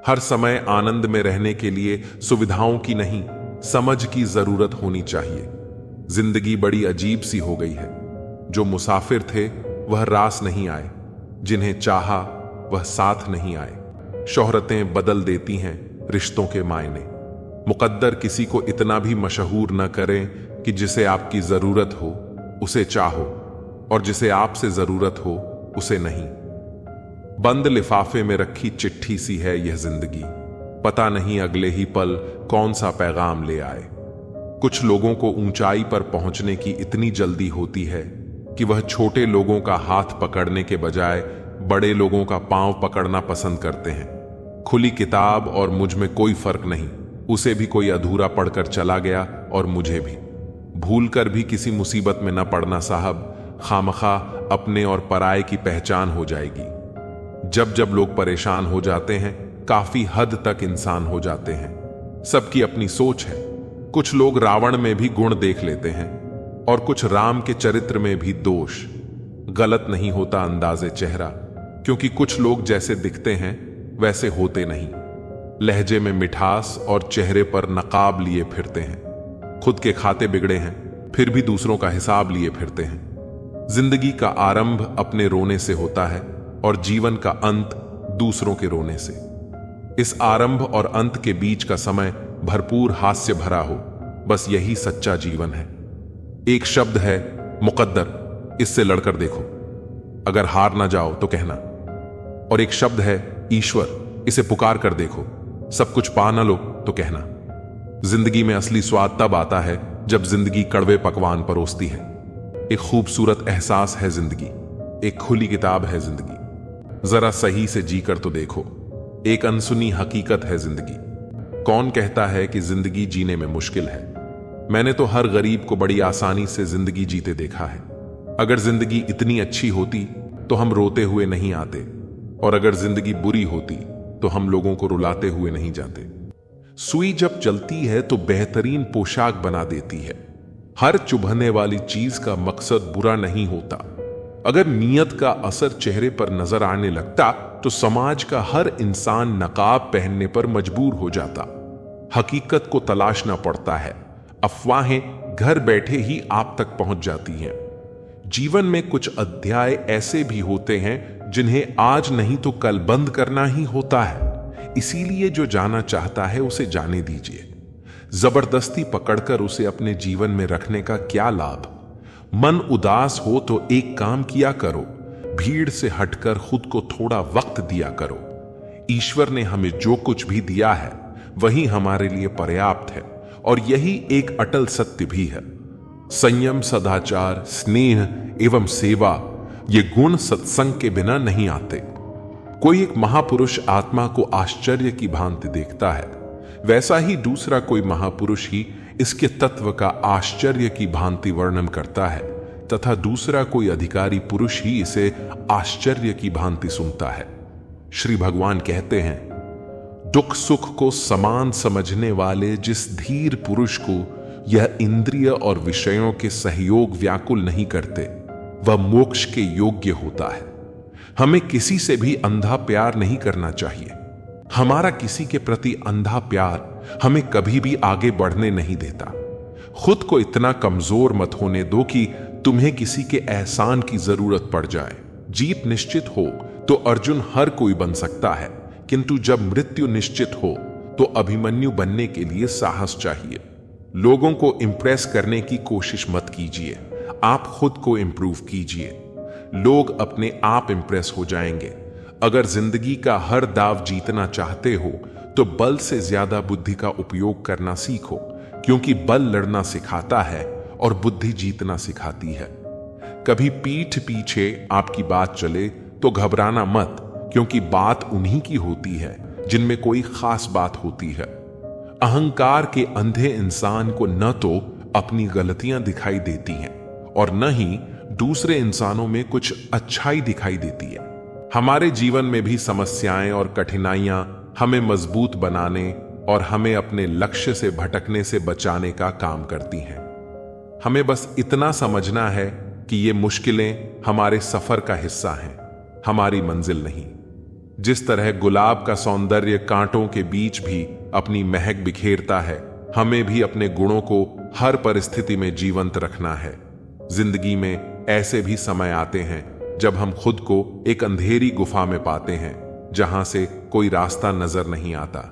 हर समय आनंद में रहने के लिए सुविधाओं की नहीं, समझ की जरूरत होनी चाहिए। जिंदगी बड़ी अजीब सी हो गई है। जो मुसाफिर थे वह रास नहीं आए, जिन्हें चाहा वह साथ नहीं आए। शोहरतें बदल देती हैं रिश्तों के मायने। मुकद्दर किसी को इतना भी मशहूर न करें कि जिसे आपकी जरूरत हो उसे चाहो, और जिसे आपसे जरूरत हो उसे नहीं। बंद लिफाफे में रखी चिट्ठी सी है यह जिंदगी, पता नहीं अगले ही पल कौन सा पैगाम ले आए। कुछ लोगों को ऊंचाई पर पहुंचने की इतनी जल्दी होती है कि वह छोटे लोगों का हाथ पकड़ने के बजाय बड़े लोगों का पांव पकड़ना पसंद करते हैं। खुली किताब और मुझ में कोई फर्क नहीं, उसे भी कोई अधूरा पढ़कर चला गया और मुझे भी। भूलकर भी किसी मुसीबत में न पड़ना साहब, खामखा अपने और पराये की पहचान हो जाएगी। जब जब लोग परेशान हो जाते हैं, काफी हद तक इंसान हो जाते हैं। सबकी अपनी सोच है। कुछ लोग रावण में भी गुण देख लेते हैं और कुछ राम के चरित्र में भी दोष। गलत नहीं होता अंदाजे चेहरा, क्योंकि कुछ लोग जैसे दिखते हैं वैसे होते नहीं। लहजे में मिठास और चेहरे पर नकाब लिए फिरते हैं। खुद के खाते बिगड़े हैं, फिर भी दूसरों का हिसाब लिए फिरते हैं। जिंदगी का आरंभ अपने रोने से होता है और जीवन का अंत दूसरों के रोने से। इस आरंभ और अंत के बीच का समय भरपूर हास्य भरा हो, बस यही सच्चा जीवन है। एक शब्द है मुकद्दर, इससे लड़कर देखो, अगर हार ना जाओ तो कहना। और एक शब्द है ईश्वर, इसे पुकार कर देखो, सब कुछ पा ना लो तो कहना। जिंदगी में असली स्वाद तब आता है जब जिंदगी कड़वे पकवान परोसती है। एक खूबसूरत एहसास है जिंदगी, एक खुली किताब है जिंदगी, जरा सही से जीकर तो देखो। एक अनसुनी हकीकत है जिंदगी। कौन कहता है कि जिंदगी जीने में मुश्किल है? मैंने तो हर गरीब को बड़ी आसानी से जिंदगी जीते देखा है। अगर जिंदगी इतनी अच्छी होती तो हम रोते हुए नहीं आते, और अगर जिंदगी बुरी होती तो हम लोगों को रुलाते हुए नहीं जाते। सुई जब चलती है तो बेहतरीन पोशाक बना देती है। हर चुभने वाली चीज का मकसद बुरा नहीं होता। अगर नीयत का असर चेहरे पर नजर आने लगता तो समाज का हर इंसान नकाब पहनने पर मजबूर हो जाता। हकीकत को तलाशना पड़ता है, अफवाहें घर बैठे ही आप तक पहुंच जाती हैं। जीवन में कुछ अध्याय ऐसे भी होते हैं जिन्हें आज नहीं तो कल बंद करना ही होता है। इसीलिए जो जाना चाहता है उसे जाने दीजिए। जबरदस्ती पकड़कर उसे अपने जीवन में रखने का क्या लाभ? मन उदास हो तो एक काम किया करो, भीड़ से हटकर खुद को थोड़ा वक्त दिया करो। ईश्वर ने हमें जो कुछ भी दिया है वही हमारे लिए पर्याप्त है, और यही एक अटल सत्य भी है। संयम, सदाचार, स्नेह एवं सेवा, ये गुण सत्संग के बिना नहीं आते। कोई एक महापुरुष आत्मा को आश्चर्य की भांति देखता है, वैसा ही दूसरा कोई महापुरुष ही इसके तत्व का आश्चर्य की भांति वर्णन करता है, तथा दूसरा कोई अधिकारी पुरुष ही इसे आश्चर्य की भांति सुनता है। श्री भगवान कहते हैं, दुख सुख को समान समझने वाले जिस धीर पुरुष को यह इंद्रिय और विषयों के सहयोग व्याकुल नहीं करते, वह मोक्ष के योग्य होता है। हमें किसी से भी अंधा प्यार नहीं करना चाहिए। हमारा किसी के प्रति अंधा प्यार हमें कभी भी आगे बढ़ने नहीं देता। खुद को इतना कमजोर मत होने दो कि तुम्हें किसी के एहसान की जरूरत पड़ जाए। जीत निश्चित हो तो अर्जुन हर कोई बन सकता है, किंतु जब मृत्यु निश्चित हो तो अभिमन्यु बनने के लिए साहस चाहिए। लोगों को इंप्रेस करने की कोशिश मत कीजिए, आप खुद को इंप्रूव कीजिए। लोग अपने आप इंप्रेस हो जाएंगे। अगर जिंदगी का हर दाव जीतना चाहते हो तो बल से ज्यादा बुद्धि का उपयोग करना सीखो, क्योंकि बल लड़ना सिखाता है और बुद्धि जीतना सिखाती है। कभी पीठ पीछे आपकी बात चले तो घबराना मत, क्योंकि बात उन्हीं की होती है जिनमें कोई खास बात होती है। अहंकार के अंधे इंसान को न तो अपनी गलतियां दिखाई देती हैं और न ही दूसरे इंसानों में कुछ अच्छाई दिखाई देती है। हमारे जीवन में भी समस्याएं और कठिनाइयां हमें मजबूत बनाने और हमें अपने लक्ष्य से भटकने से बचाने का काम करती हैं। हमें बस इतना समझना है कि ये मुश्किलें हमारे सफर का हिस्सा हैं, हमारी मंजिल नहीं। जिस तरह गुलाब का सौंदर्य कांटों के बीच भी अपनी महक बिखेरता है, हमें भी अपने गुणों को हर परिस्थिति में जीवंत रखना है। जिंदगी में ऐसे भी समय आते हैं जब हम खुद को एक अंधेरी गुफा में पाते हैं, जहां से कोई रास्ता नजर नहीं आता।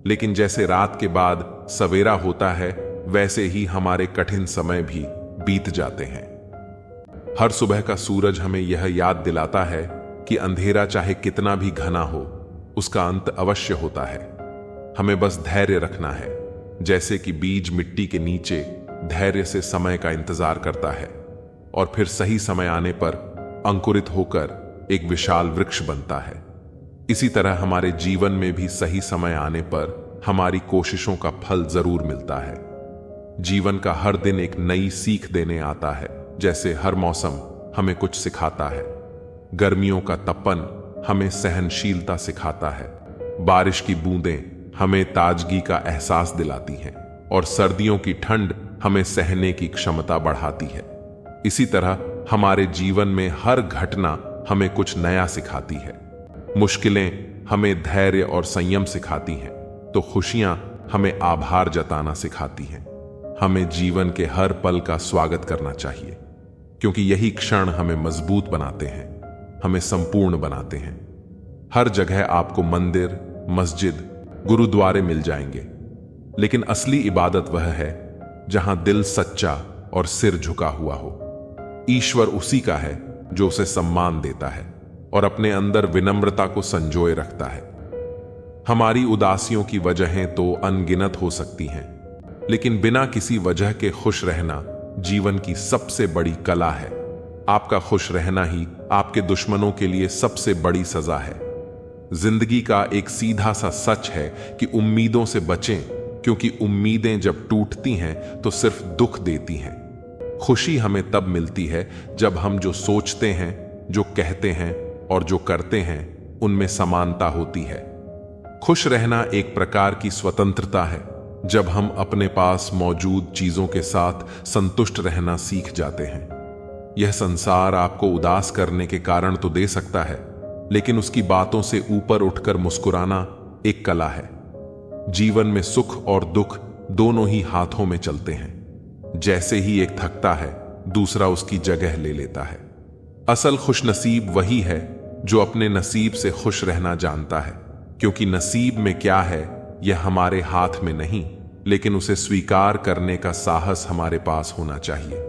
लेकिन जैसे रात के बाद सवेरा होता है, वैसे ही हमारे कठिन समय भी बीत जाते हैं। हर सुबह का सूरज हमें यह याद दिलाता है कि अंधेरा चाहे कितना भी घना हो, उसका अंत अवश्य होता है। हमें बस धैर्य रखना है, जैसे कि बीज मिट्टी के नीचे धैर्य से समय का इंतजार करता है और फिर सही समय आने पर अंकुरित होकर एक विशाल वृक्ष बनता है। इसी तरह हमारे जीवन में भी सही समय आने पर हमारी कोशिशों का फल जरूर मिलता है। जीवन का हर दिन एक नई सीख देने आता है। जैसे हर मौसम हमें कुछ सिखाता है। गर्मियों का तपन हमें सहनशीलता सिखाता है, बारिश की बूंदें हमें ताजगी का एहसास दिलाती हैं और सर्दियों की ठंड हमें सहने की क्षमता बढ़ाती है। इसी तरह हमारे जीवन में हर घटना हमें कुछ नया सिखाती है। मुश्किलें हमें धैर्य और संयम सिखाती हैं, तो खुशियां हमें आभार जताना सिखाती हैं। हमें जीवन के हर पल का स्वागत करना चाहिए, क्योंकि यही क्षण हमें मजबूत बनाते हैं, हमें संपूर्ण बनाते हैं। हर जगह आपको मंदिर, मस्जिद, गुरुद्वारे मिल जाएंगे, लेकिन असली इबादत वह है जहां दिल सच्चा और सिर झुका हुआ हो। ईश्वर उसी का है जो उसे सम्मान देता है और अपने अंदर विनम्रता को संजोए रखता है। हमारी उदासियों की वजहें तो अनगिनत हो सकती हैं, लेकिन बिना किसी वजह के खुश रहना जीवन की सबसे बड़ी कला है। आपका खुश रहना ही आपके दुश्मनों के लिए सबसे बड़ी सजा है। जिंदगी का एक सीधा सा सच है कि उम्मीदों से बचें, क्योंकि उम्मीदें जब टूटती हैं तो सिर्फ दुख देती हैं। खुशी हमें तब मिलती है जब हम जो सोचते हैं, जो कहते हैं और जो करते हैं, उनमें समानता होती है। खुश रहना एक प्रकार की स्वतंत्रता है, जब हम अपने पास मौजूद चीजों के साथ संतुष्ट रहना सीख जाते हैं। यह संसार आपको उदास करने के कारण तो दे सकता है, लेकिन उसकी बातों से ऊपर उठकर मुस्कुराना एक कला है। जीवन में सुख और दुख दोनों ही हाथों में चलते हैं। जैसे ही एक थकता है, दूसरा उसकी जगह ले लेता है। असल खुशनसीब वही है जो अपने नसीब से खुश रहना जानता है, क्योंकि नसीब में क्या है यह हमारे हाथ में नहीं, लेकिन उसे स्वीकार करने का साहस हमारे पास होना चाहिए।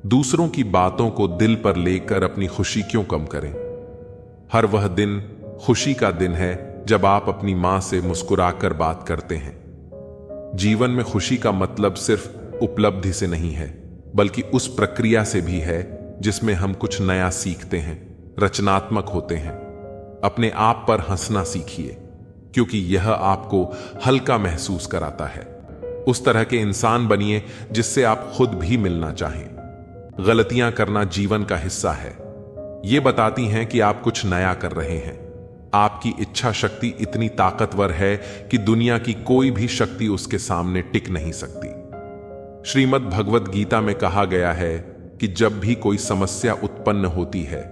दूसरों की बातों को दिल पर लेकर अपनी खुशी क्यों कम करें? हर वह दिन खुशी का दिन है जब आप अपनी मां से मुस्कुराकर बात करते हैं। जीवन में खुशी का मतलब सिर्फ उपलब्धि से नहीं है, बल्कि उस प्रक्रिया से भी है जिसमें हम कुछ नया सीखते हैं, रचनात्मक होते हैं। अपने आप पर हंसना सीखिए, क्योंकि यह आपको हल्का महसूस कराता है। उस तरह के इंसान बनिए जिससे आप खुद भी मिलना चाहें। गलतियां करना जीवन का हिस्सा है। ये बताती हैं कि आप कुछ नया कर रहे हैं। आपकी इच्छा शक्ति इतनी ताकतवर है कि दुनिया की कोई भी शक्ति उसके सामने टिक नहीं सकती। श्रीमद् भगवत गीता में कहा गया है कि जब भी कोई समस्या उत्पन्न होती है,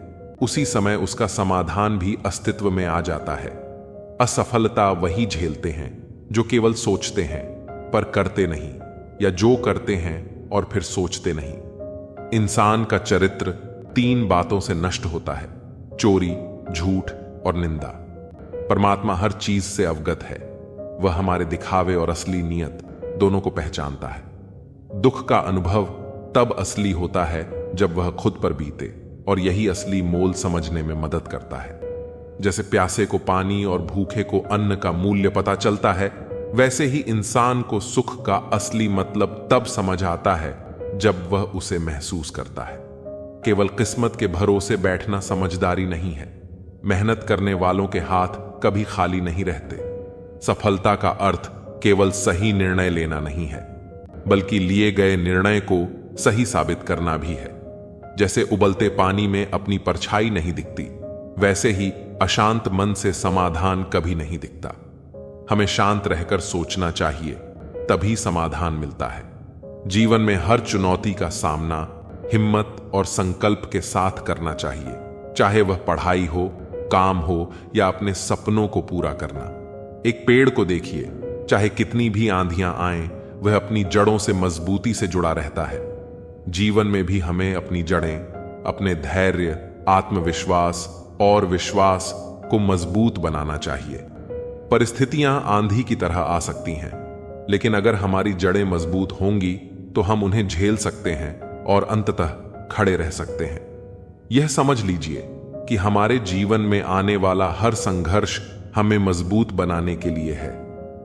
उसी समय उसका समाधान भी अस्तित्व में आ जाता है। असफलता वही झेलते हैं जो केवल सोचते हैं पर करते नहीं, या जो करते हैं और फिर सोचते नहीं। इंसान का चरित्र 3 बातों से नष्ट होता है: चोरी, झूठ और निंदा। परमात्मा हर चीज से अवगत है। वह हमारे दिखावे और असली नियत दोनों को पहचानता है। दुख का अनुभव तब असली होता है जब वह खुद पर बीते, और यही असली मोल समझने में मदद करता है। जैसे प्यासे को पानी और भूखे को अन्न का मूल्य पता चलता है, वैसे ही इंसान को सुख का असली मतलब तब समझ आता है जब वह उसे महसूस करता है। केवल किस्मत के भरोसे बैठना समझदारी नहीं है। मेहनत करने वालों के हाथ कभी खाली नहीं रहते। सफलता का अर्थ केवल सही निर्णय लेना नहीं है, बल्कि लिए गए निर्णय को सही साबित करना भी है। जैसे उबलते पानी में अपनी परछाई नहीं दिखती, वैसे ही अशांत मन से समाधान कभी नहीं दिखता। हमें शांत रहकर सोचना चाहिए, तभी समाधान मिलता है। जीवन में हर चुनौती का सामना हिम्मत और संकल्प के साथ करना चाहिए, चाहे वह पढ़ाई हो, काम हो या अपने सपनों को पूरा करना। एक पेड़ को देखिए, चाहे कितनी भी आंधियां आएं, वह अपनी जड़ों से मजबूती से जुड़ा रहता है। जीवन में भी हमें अपनी जड़ें, अपने धैर्य, आत्मविश्वास और विश्वास को मजबूत बनाना चाहिए। परिस्थितियां आंधी की तरह आ सकती हैं, लेकिन अगर हमारी जड़ें मजबूत होंगी तो हम उन्हें झेल सकते हैं और अंततः खड़े रह सकते हैं। यह समझ लीजिए कि हमारे जीवन में आने वाला हर संघर्ष हमें मजबूत बनाने के लिए है।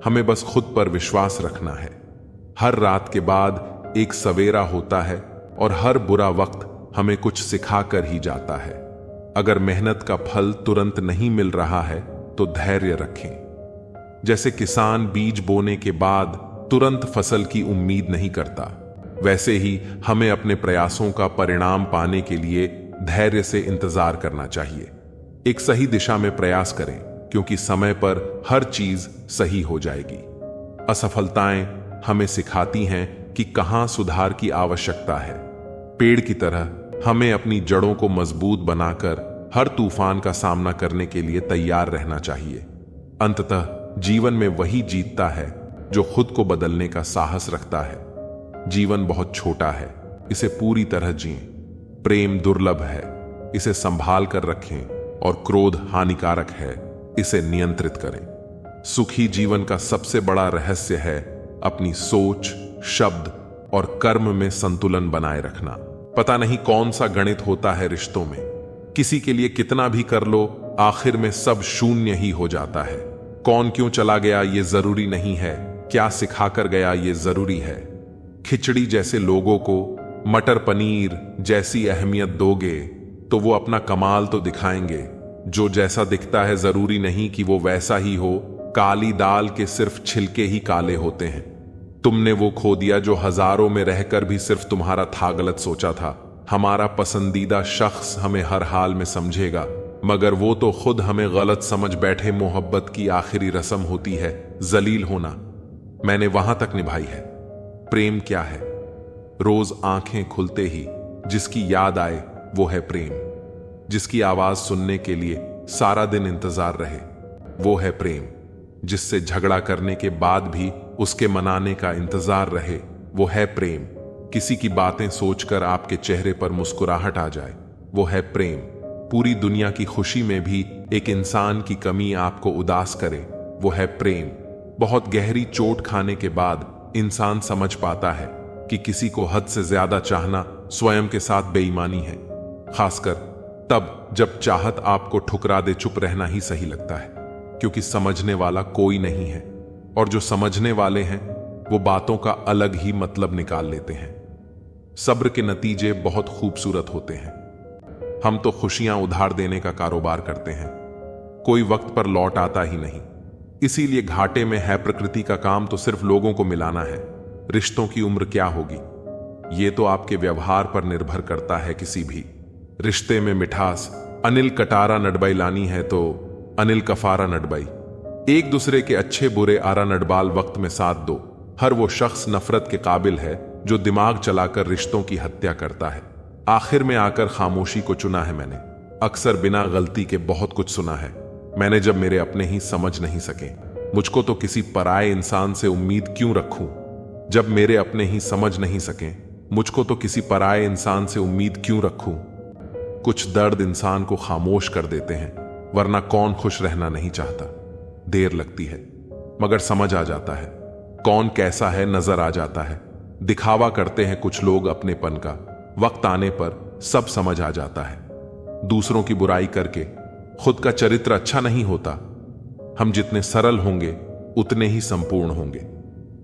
हमें बस खुद पर विश्वास रखना है। हर रात के बाद एक सवेरा होता है और हर बुरा वक्त हमें कुछ सिखा कर ही जाता है। अगर मेहनत का फल तुरंत नहीं मिल रहा है तो धैर्य रखें। जैसे किसान बीज बोने के बाद तुरंत फसल की उम्मीद नहीं करता, वैसे ही हमें अपने प्रयासों का परिणाम पाने के लिए धैर्य से इंतजार करना चाहिए। एक सही दिशा में प्रयास करें, क्योंकि समय पर हर चीज सही हो जाएगी। असफलताएं हमें सिखाती हैं कि कहां सुधार की आवश्यकता है। पेड़ की तरह हमें अपनी जड़ों को मजबूत बनाकर हर तूफान का सामना करने के लिए तैयार रहना चाहिए। अंततः जीवन में वही जीतता है जो खुद को बदलने का साहस रखता है। जीवन बहुत छोटा है, इसे पूरी तरह जिएं। प्रेम दुर्लभ है, इसे संभाल कर रखें, और क्रोध हानिकारक है, इसे नियंत्रित करें। सुखी जीवन का सबसे बड़ा रहस्य है अपनी सोच, शब्द और कर्म में संतुलन बनाए रखना। पता नहीं कौन सा गणित होता है रिश्तों में, किसी के लिए कितना भी कर लो, आखिर में सब शून्य ही हो जाता है। कौन क्यों चला गया ये जरूरी नहीं है, क्या सिखाकर गया ये जरूरी है। खिचड़ी जैसे लोगों को मटर पनीर जैसी अहमियत दोगे तो वो अपना कमाल तो दिखाएंगे। जो जैसा दिखता है जरूरी नहीं कि वो वैसा ही हो। काली दाल के सिर्फ छिलके ही काले होते हैं। तुमने वो खो दिया जो हजारों में रहकर भी सिर्फ तुम्हारा था, गलत सोचा था। हमारा पसंदीदा शख्स हमें हर हाल में समझेगा, मगर वो तो खुद हमें गलत समझ बैठे। मोहब्बत की आखिरी रस्म होती है जलील होना। मैंने वहां तक निभाई है। प्रेम क्या है? रोज आंखें खुलते ही जिसकी याद आए वो है प्रेम। जिसकी आवाज सुनने के लिए सारा दिन इंतजार रहे वो है प्रेम। जिससे झगड़ा करने के बाद भी उसके मनाने का इंतजार रहे वो है प्रेम। किसी की बातें सोचकर आपके चेहरे पर मुस्कुराहट आ जाए वो है प्रेम। पूरी दुनिया की खुशी में भी एक इंसान की कमी आपको उदास करे वो है प्रेम। बहुत गहरी चोट खाने के बाद इंसान समझ पाता है कि किसी को हद से ज्यादा चाहना स्वयं के साथ बेईमानी है। खासकर तब जब चाहत आपको ठुकरा दे, चुप रहना ही सही लगता है, क्योंकि समझने वाला कोई नहीं है, और जो समझने वाले हैं वो बातों का अलग ही मतलब निकाल लेते हैं। सब्र के नतीजे बहुत खूबसूरत होते हैं। हम तो खुशियां उधार देने का कारोबार करते हैं, कोई वक्त पर लौट आता ही नहीं। इसीलिए घाटे में है प्रकृति का काम तो सिर्फ लोगों को मिलाना है। रिश्तों की उम्र क्या होगी ये तो आपके व्यवहार पर निर्भर करता है। किसी भी रिश्ते में मिठास अनिल कटारा नडबाई लानी है तो अनिल कफारा नडबाई। एक दूसरे के अच्छे बुरे आरा नडबाल वक्त में साथ दो। हर वो शख्स नफरत के काबिल है जो दिमाग चलाकर रिश्तों की हत्या करता है। आखिर में आकर खामोशी को चुना है मैंने। अक्सर बिना गलती के बहुत कुछ सुना है मैंने, जब मेरे अपने ही समझ नहीं सके। मुझको तो किसी पराये इंसान से उम्मीद क्यों रखूं? जब मेरे अपने ही समझ नहीं सके, मुझको तो किसी पराये इंसान से उम्मीद क्यों रखूं? कुछ दर्द इंसान को खामोश कर देते हैं, वरना कौन खुश रहना नहीं चाहता। देर लगती है मगर समझ आ जाता है। कौन कैसा है नजर आ जाता है। दिखावा करते हैं कुछ लोग अपनेपन का, वक्त आने पर सब समझ आ जाता है। दूसरों की बुराई करके खुद का चरित्र अच्छा नहीं होता। हम जितने सरल होंगे उतने ही संपूर्ण होंगे।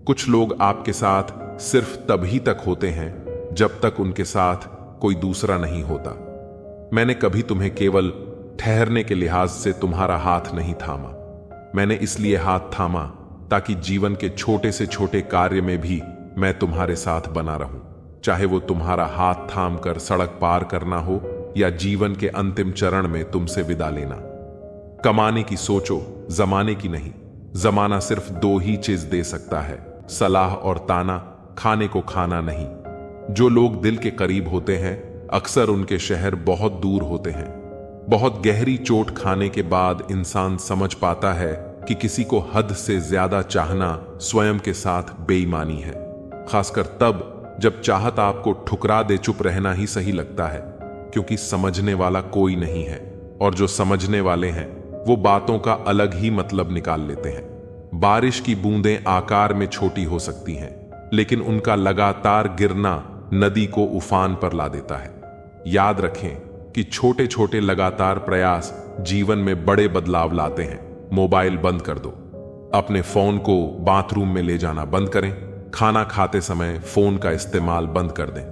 कुछ लोग आपके साथ सिर्फ तभी तक होते हैं जब तक उनके साथ कोई दूसरा नहीं होता। मैंने कभी तुम्हें केवल ठहरने के लिहाज से तुम्हारा हाथ नहीं थामा। मैंने इसलिए हाथ थामा ताकि जीवन के छोटे से छोटे कार्य में भी मैं तुम्हारे साथ बना रहूं, चाहे वो तुम्हारा हाथ थाम कर सड़क पार करना हो या जीवन के अंतिम चरण में तुमसे विदा लेना। कमाने की सोचो, जमाने की नहीं। जमाना सिर्फ दो ही चीज दे सकता है, सलाह और ताना, खाने को खाना नहीं। जो लोग दिल के करीब होते हैं अक्सर उनके शहर बहुत दूर होते हैं। बहुत गहरी चोट खाने के बाद इंसान समझ पाता है कि किसी को हद से ज्यादा चाहना स्वयं के साथ बेईमानी है। खासकर तब जब चाहत आपको ठुकरा दे, चुप रहना ही सही लगता है, क्योंकि समझने वाला कोई नहीं है, और जो समझने वाले हैं वो बातों का अलग ही मतलब निकाल लेते हैं। बारिश की बूंदें आकार में छोटी हो सकती हैं, लेकिन उनका लगातार गिरना नदी को उफान पर ला देता है। याद रखें कि छोटे छोटे लगातार प्रयास जीवन में बड़े बदलाव लाते हैं। मोबाइल बंद कर दो, अपने फोन को बाथरूम में ले जाना बंद करें, खाना खाते समय फोन का इस्तेमाल बंद कर दें।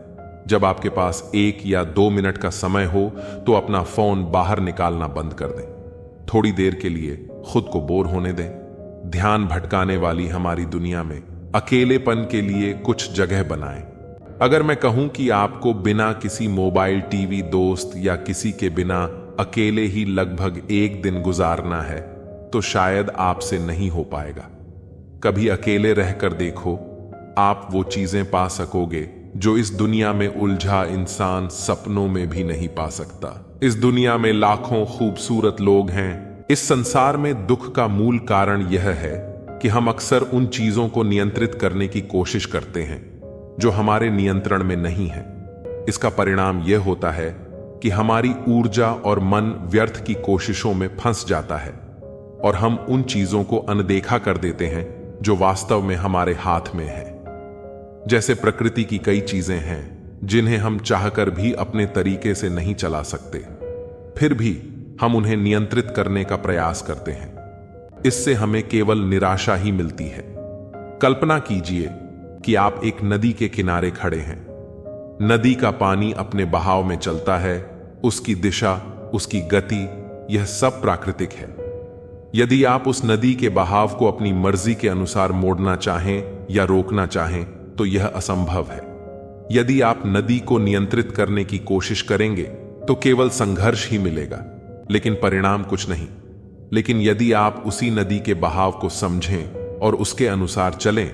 जब आपके पास 1 या 2 मिनट का समय हो तो अपना फोन बाहर निकालना बंद कर दें। थोड़ी देर के लिए खुद को बोर होने दें। ध्यान भटकाने वाली हमारी दुनिया में अकेलेपन के लिए कुछ जगह बनाएं। अगर मैं कहूं कि आपको बिना किसी मोबाइल, टीवी, दोस्त या किसी के बिना अकेले ही लगभग 1 दिन गुजारना है, तो शायद आपसे नहीं हो पाएगा। कभी अकेले रहकर देखो, आप वो चीजें पा सकोगे जो इस दुनिया में उलझा इंसान सपनों में भी नहीं पा सकता। इस दुनिया में लाखों खूबसूरत लोग हैं। इस संसार में दुख का मूल कारण यह है कि हम अक्सर उन चीजों को नियंत्रित करने की कोशिश करते हैं जो हमारे नियंत्रण में नहीं है। इसका परिणाम यह होता है कि हमारी ऊर्जा और मन व्यर्थ की कोशिशों में फंस जाता है, और हम उन चीजों को अनदेखा कर देते हैं जो वास्तव में हमारे हाथ में है। जैसे प्रकृति की कई चीजें हैं जिन्हें हम चाहकर भी अपने तरीके से नहीं चला सकते, फिर भी हम उन्हें नियंत्रित करने का प्रयास करते हैं। इससे हमें केवल निराशा ही मिलती है। कल्पना कीजिए कि आप एक नदी के किनारे खड़े हैं। नदी का पानी अपने बहाव में चलता है, उसकी दिशा, उसकी गति, यह सब प्राकृतिक है। यदि आप उस नदी के बहाव को अपनी मर्जी के अनुसार मोड़ना चाहें या रोकना चाहें तो यह असंभव है। यदि आप नदी को नियंत्रित करने की कोशिश करेंगे तो केवल संघर्ष ही मिलेगा, लेकिन परिणाम कुछ नहीं। लेकिन यदि आप उसी नदी के बहाव को समझें और उसके अनुसार चलें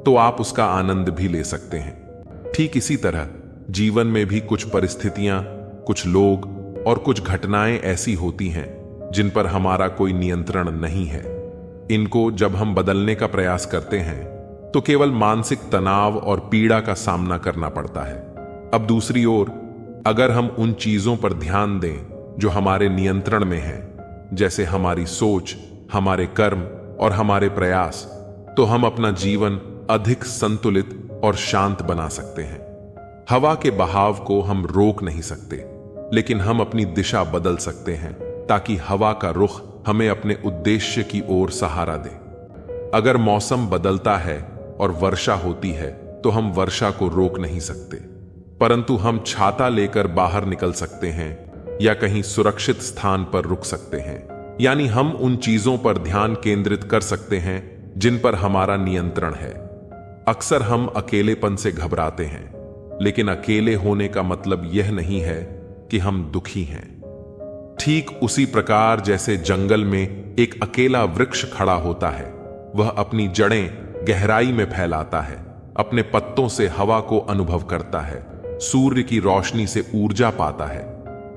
तो आप उसका आनंद भी ले सकते हैं। ठीक इसी तरह जीवन में भी कुछ परिस्थितियां, कुछ लोग और कुछ घटनाएं ऐसी होती हैं जिन पर हमारा कोई नियंत्रण नहीं है। इनको जब हम बदलने का प्रयास करते हैं तो केवल मानसिक तनाव और पीड़ा का सामना करना पड़ता है। अब दूसरी ओर, अगर हम उन चीजों पर ध्यान दें जो हमारे नियंत्रण में हैं, जैसे हमारी सोच, हमारे कर्म और हमारे प्रयास, तो हम अपना जीवन अधिक संतुलित और शांत बना सकते हैं। हवा के बहाव को हम रोक नहीं सकते, लेकिन हम अपनी दिशा बदल सकते हैं ताकि हवा का रुख हमें अपने उद्देश्य की ओर सहारा दे। अगर मौसम बदलता है और वर्षा होती है तो हम वर्षा को रोक नहीं सकते, परंतु हम छाता लेकर बाहर निकल सकते हैं या कहीं सुरक्षित स्थान पर रुक सकते हैं। यानी हम उन चीजों पर ध्यान केंद्रित कर सकते हैं जिन पर हमारा नियंत्रण है। अक्सर हम अकेलेपन से घबराते हैं, लेकिन अकेले होने का मतलब यह नहीं है कि हम दुखी हैं। ठीक उसी प्रकार जैसे जंगल में एक अकेला वृक्ष खड़ा होता है, वह अपनी जड़ें गहराई में फैलाता है, अपने पत्तों से हवा को अनुभव करता है, सूर्य की रोशनी से ऊर्जा पाता है।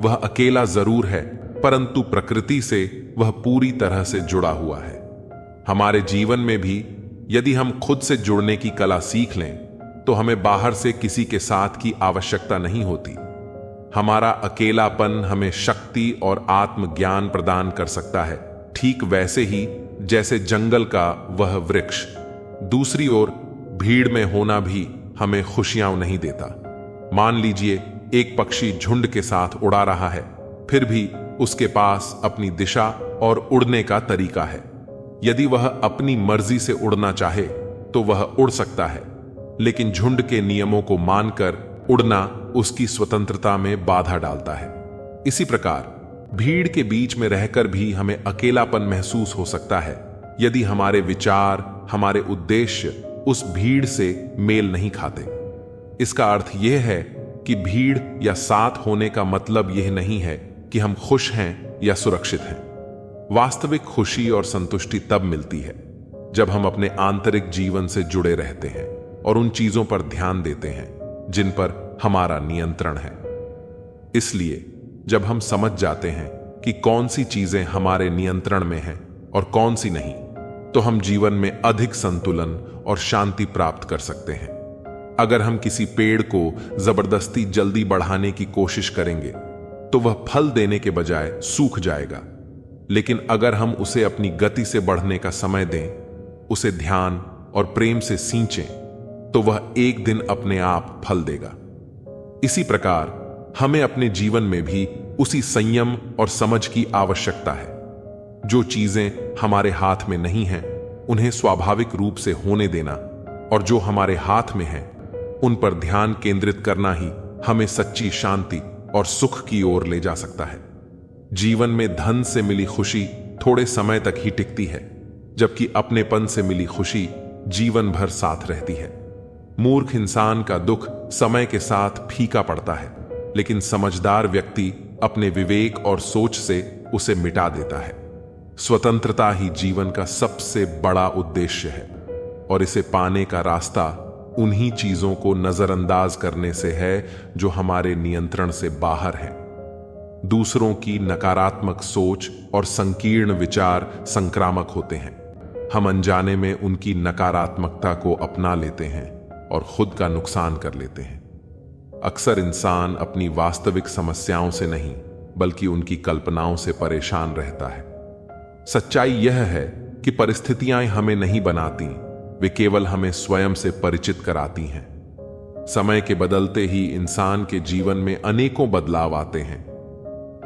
वह अकेला जरूर है, परंतु प्रकृति से वह पूरी तरह से जुड़ा हुआ है। हमारे जीवन में भी यदि हम खुद से जुड़ने की कला सीख लें तो हमें बाहर से किसी के साथ की आवश्यकता नहीं होती। हमारा अकेलापन हमें शक्ति और आत्मज्ञान प्रदान कर सकता है, ठीक वैसे ही जैसे जंगल का वह वृक्ष। दूसरी ओर, भीड़ में होना भी हमें खुशियां नहीं देता। मान लीजिए एक पक्षी झुंड के साथ उड़ा रहा है, फिर भी उसके पास अपनी दिशा और उड़ने का तरीका है। यदि वह अपनी मर्जी से उड़ना चाहे तो वह उड़ सकता है, लेकिन झुंड के नियमों को मानकर उड़ना उसकी स्वतंत्रता में बाधा डालता है। इसी प्रकार भीड़ के बीच में रहकर भी हमें अकेलापन महसूस हो सकता है यदि हमारे विचार, हमारे उद्देश्य उस भीड़ से मेल नहीं खाते। इसका अर्थ यह है कि भीड़ या साथ होने का मतलब यह नहीं है कि हम खुश हैं या सुरक्षित हैं। वास्तविक खुशी और संतुष्टि तब मिलती है जब हम अपने आंतरिक जीवन से जुड़े रहते हैं और उन चीजों पर ध्यान देते हैं जिन पर हमारा नियंत्रण है। इसलिए जब हम समझ जाते हैं कि कौन सी चीजें हमारे नियंत्रण में हैं और कौन सी नहीं, तो हम जीवन में अधिक संतुलन और शांति प्राप्त कर सकते हैं। अगर हम किसी पेड़ को जबरदस्ती जल्दी बढ़ाने की कोशिश करेंगे तो वह फल देने के बजाय सूख जाएगा, लेकिन अगर हम उसे अपनी गति से बढ़ने का समय दें, उसे ध्यान और प्रेम से सींचें, तो वह एक दिन अपने आप फल देगा। इसी प्रकार हमें अपने जीवन में भी उसी संयम और समझ की आवश्यकता है। जो चीजें हमारे हाथ में नहीं हैं, उन्हें स्वाभाविक रूप से होने देना, और जो हमारे हाथ में हैं, उन पर ध्यान केंद्रित करना ही हमें सच्ची शांति और सुख की ओर ले जा सकता है। जीवन में धन से मिली खुशी थोड़े समय तक ही टिकती है, जबकि अपनेपन से मिली खुशी जीवन भर साथ रहती है। मूर्ख इंसान का दुख समय के साथ फीका पड़ता है, लेकिन समझदार व्यक्ति अपने विवेक और सोच से उसे मिटा देता है। स्वतंत्रता ही जीवन का सबसे बड़ा उद्देश्य है, और इसे पाने का रास्ता उन्हीं चीजों को नजरअंदाज करने से है जो हमारे नियंत्रण से बाहर हैं। दूसरों की नकारात्मक सोच और संकीर्ण विचार संक्रामक होते हैं। हम अनजाने में उनकी नकारात्मकता को अपना लेते हैं और खुद का नुकसान कर लेते हैं। अक्सर इंसान अपनी वास्तविक समस्याओं से नहीं, बल्कि उनकी कल्पनाओं से परेशान रहता है। सच्चाई यह है कि परिस्थितियां हमें नहीं बनाती, वे केवल हमें स्वयं से परिचित कराती हैं। समय के बदलते ही इंसान के जीवन में अनेकों बदलाव आते हैं।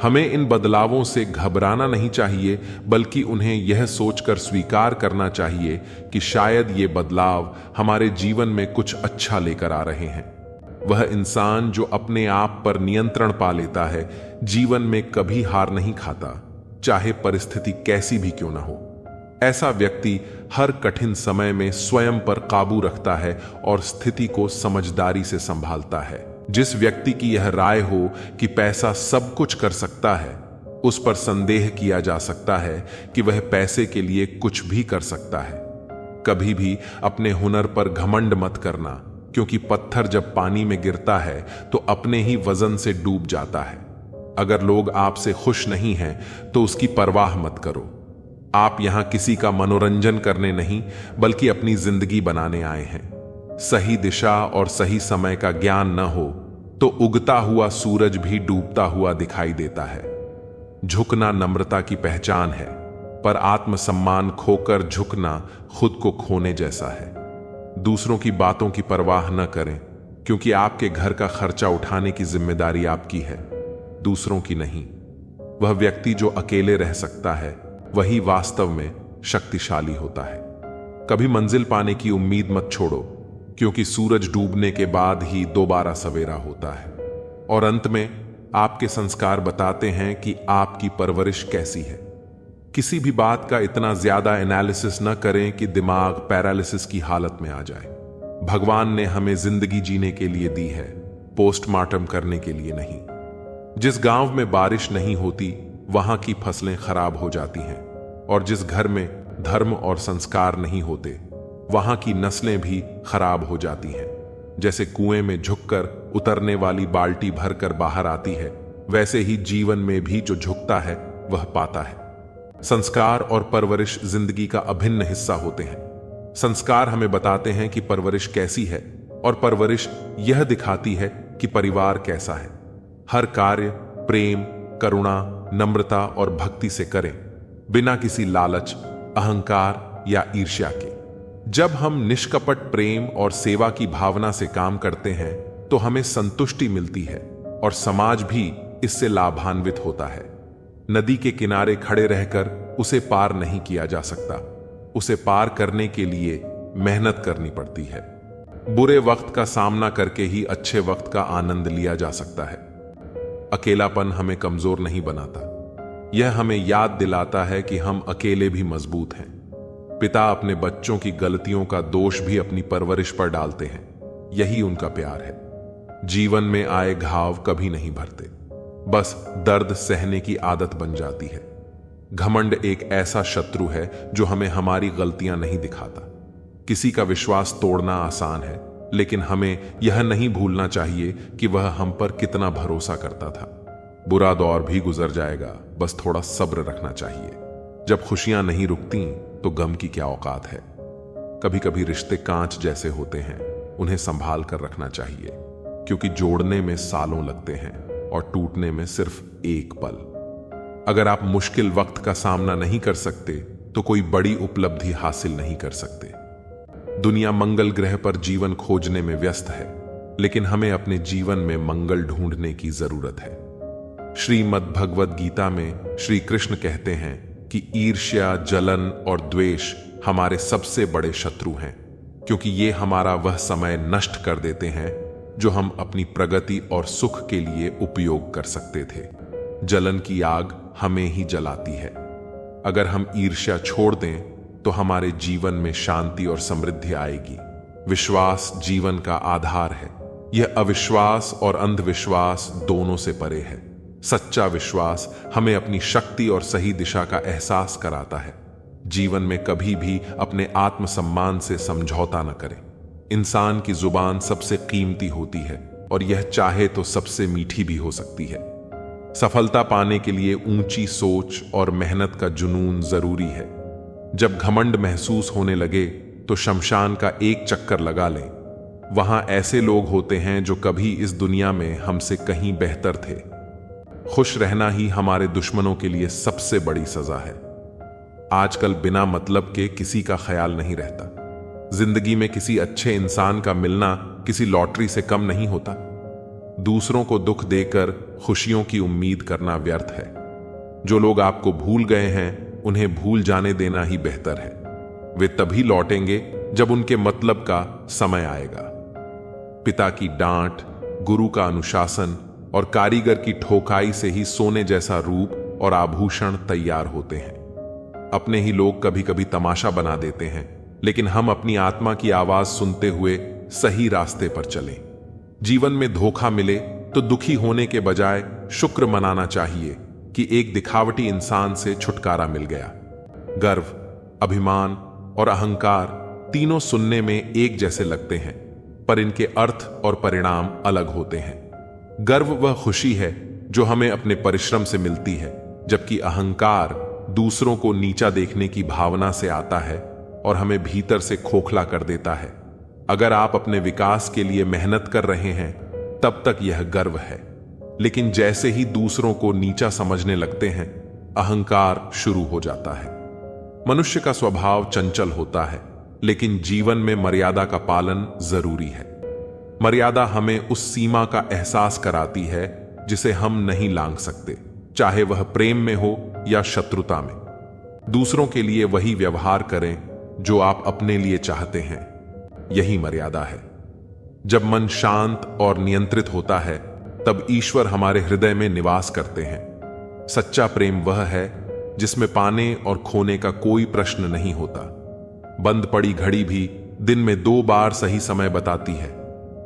हमें इन बदलावों से घबराना नहीं चाहिए, बल्कि उन्हें यह सोचकर स्वीकार करना चाहिए कि शायद ये बदलाव हमारे जीवन में कुछ अच्छा लेकर आ रहे हैं। वह इंसान जो अपने आप पर नियंत्रण पा लेता है, जीवन में कभी हार नहीं खाता, चाहे परिस्थिति कैसी भी क्यों ना हो। ऐसा व्यक्ति हर कठिन समय में स्वयं पर काबू रखता है और स्थिति को समझदारी से संभालता है। जिस व्यक्ति की यह राय हो कि पैसा सब कुछ कर सकता है, उस पर संदेह किया जा सकता है कि वह पैसे के लिए कुछ भी कर सकता है। कभी भी अपने हुनर पर घमंड मत करना, क्योंकि पत्थर जब पानी में गिरता है तो अपने ही वजन से डूब जाता है। अगर लोग आपसे खुश नहीं हैं तो उसकी परवाह मत करो। आप यहां किसी का मनोरंजन करने नहीं, बल्कि अपनी जिंदगी बनाने आए हैं। सही दिशा और सही समय का ज्ञान न हो तो उगता हुआ सूरज भी डूबता हुआ दिखाई देता है। झुकना नम्रता की पहचान है, पर आत्मसम्मान खोकर झुकना खुद को खोने जैसा है। दूसरों की बातों की परवाह न करें, क्योंकि आपके घर का खर्चा उठाने की जिम्मेदारी आपकी है, दूसरों की नहीं। वह व्यक्ति जो अकेले रह सकता है, वही वास्तव में शक्तिशाली होता है। कभी मंजिल पाने की उम्मीद मत छोड़ो, क्योंकि सूरज डूबने के बाद ही दोबारा सवेरा होता है। और अंत में आपके संस्कार बताते हैं कि आपकी परवरिश कैसी है। किसी भी बात का इतना ज्यादा एनालिसिस न करें कि दिमाग पैरालिसिस की हालत में आ जाए। भगवान ने हमें जिंदगी जीने के लिए दी है, पोस्टमार्टम करने के लिए नहीं। जिस गांव में बारिश नहीं होती, वहां की फसलें खराब हो जाती हैं, और जिस घर में धर्म और संस्कार नहीं होते, वहां की नस्लें भी खराब हो जाती हैं। जैसे कुएं में झुककर उतरने वाली बाल्टी भरकर बाहर आती है, वैसे ही जीवन में भी जो झुकता है वह पाता है। संस्कार और परवरिश जिंदगी का अभिन्न हिस्सा होते हैं। संस्कार हमें बताते हैं कि परवरिश कैसी है, और परवरिश यह दिखाती है कि परिवार कैसा है। हर कार्य प्रेम, करुणा, नम्रता और भक्ति से करें, बिना किसी लालच, अहंकार या ईर्ष्या के। जब हम निष्कपट प्रेम और सेवा की भावना से काम करते हैं तो हमें संतुष्टि मिलती है, और समाज भी इससे लाभान्वित होता है। नदी के किनारे खड़े रहकर उसे पार नहीं किया जा सकता, उसे पार करने के लिए मेहनत करनी पड़ती है। बुरे वक्त का सामना करके ही अच्छे वक्त का आनंद लिया जा सकता है। अकेलापन हमें कमजोर नहीं बनाता, यह हमें याद दिलाता है कि हम अकेले भी मजबूत हैं। पिता अपने बच्चों की गलतियों का दोष भी अपनी परवरिश पर डालते हैं, यही उनका प्यार है। जीवन में आए घाव कभी नहीं भरते, बस दर्द सहने की आदत बन जाती है। घमंड एक ऐसा शत्रु है जो हमें हमारी गलतियां नहीं दिखाता। किसी का विश्वास तोड़ना आसान है, लेकिन हमें यह नहीं भूलना चाहिए कि वह हम पर कितना भरोसा करता था। बुरा दौर भी गुजर जाएगा, बस थोड़ा सब्र रखना चाहिए। जब खुशियां नहीं रुकती तो गम की क्या औकात है। कभी कभी रिश्ते कांच जैसे होते हैं, उन्हें संभाल कर रखना चाहिए, क्योंकि जोड़ने में सालों लगते हैं और टूटने में सिर्फ एक पल। अगर आप मुश्किल वक्त का सामना नहीं कर सकते तो कोई बड़ी उपलब्धि हासिल नहीं कर सकते। दुनिया मंगल ग्रह पर जीवन खोजने में व्यस्त है, लेकिन हमें अपने जीवन में मंगल ढूंढने की जरूरत है। श्रीमद् भगवद गीता में श्री कृष्ण कहते हैं कि ईर्ष्या, जलन और द्वेष हमारे सबसे बड़े शत्रु हैं, क्योंकि ये हमारा वह समय नष्ट कर देते हैं जो हम अपनी प्रगति और सुख के लिए उपयोग कर सकते थे। जलन की आग हमें ही जलाती है। अगर हम ईर्ष्या छोड़ दें तो हमारे जीवन में शांति और समृद्धि आएगी। विश्वास जीवन का आधार है। यह अविश्वास और अंधविश्वास दोनों से परे है। सच्चा विश्वास हमें अपनी शक्ति और सही दिशा का एहसास कराता है। जीवन में कभी भी अपने आत्मसम्मान से समझौता न करें। इंसान की जुबान सबसे कीमती होती है और यह चाहे तो सबसे मीठी भी हो सकती है। सफलता पाने के लिए ऊंची सोच और मेहनत का जुनून जरूरी है। जब घमंड महसूस होने लगे तो शमशान का एक चक्कर लगा लें। वहां ऐसे लोग होते हैं जो कभी इस दुनिया में हमसे कहीं बेहतर थे। खुश रहना ही हमारे दुश्मनों के लिए सबसे बड़ी सजा है। आजकल बिना मतलब के किसी का ख्याल नहीं रहता। जिंदगी में किसी अच्छे इंसान का मिलना किसी लॉटरी से कम नहीं होता। दूसरों को दुख देकर खुशियों की उम्मीद करना व्यर्थ है। जो लोग आपको भूल गए हैं उन्हें भूल जाने देना ही बेहतर है। वे तभी लौटेंगे जब उनके मतलब का समय आएगा। पिता की डांट, गुरु का अनुशासन और कारीगर की ठोकाई से ही सोने जैसा रूप और आभूषण तैयार होते हैं। अपने ही लोग कभी कभी तमाशा बना देते हैं, लेकिन हम अपनी आत्मा की आवाज सुनते हुए सही रास्ते पर चलें। जीवन में धोखा मिले तो दुखी होने के बजाय शुक्र मनाना चाहिए कि एक दिखावटी इंसान से छुटकारा मिल गया। गर्व, अभिमान और अहंकार तीनों सुनने में एक जैसे लगते हैं, पर इनके अर्थ और परिणाम अलग होते हैं। गर्व वह खुशी है जो हमें अपने परिश्रम से मिलती है, जबकि अहंकार दूसरों को नीचा देखने की भावना से आता है और हमें भीतर से खोखला कर देता है। अगर आप अपने विकास के लिए मेहनत कर रहे हैं तब तक यह गर्व है, लेकिन जैसे ही दूसरों को नीचा समझने लगते हैं, अहंकार शुरू हो जाता है। मनुष्य का स्वभाव चंचल होता है, लेकिन जीवन में मर्यादा का पालन जरूरी है। मर्यादा हमें उस सीमा का एहसास कराती है जिसे हम नहीं लांघ सकते, चाहे वह प्रेम में हो या शत्रुता में। दूसरों के लिए वही व्यवहार करें जो आप अपने लिए चाहते हैं। यही मर्यादा है। जब मन शांत और नियंत्रित होता है तब ईश्वर हमारे हृदय में निवास करते हैं। सच्चा प्रेम वह है जिसमें पाने और खोने का कोई प्रश्न नहीं होता। बंद पड़ी घड़ी भी दिन में 2 बार सही समय बताती है,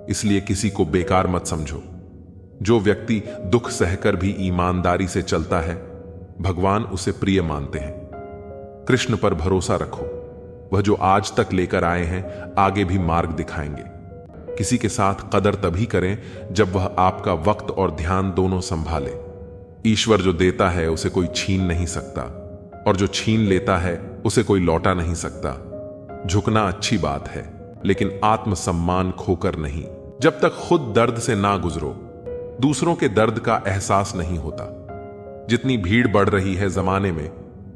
इसलिए किसी को बेकार मत समझो। जो व्यक्ति दुख सहकर भी ईमानदारी से चलता है, भगवान उसे प्रिय मानते हैं। कृष्ण पर भरोसा रखो, वह जो आज तक लेकर आए हैं आगे भी मार्ग दिखाएंगे। किसी के साथ कदर तभी करें जब वह आपका वक्त और ध्यान दोनों संभाले। ईश्वर जो देता है उसे कोई छीन नहीं सकता, और जो छीन लेता है उसे कोई लौटा नहीं सकता। झुकना अच्छी बात है, लेकिन आत्मसम्मान खोकर नहीं। जब तक खुद दर्द से ना गुजरो, दूसरों के दर्द का एहसास नहीं होता। जितनी भीड़ बढ़ रही है जमाने में,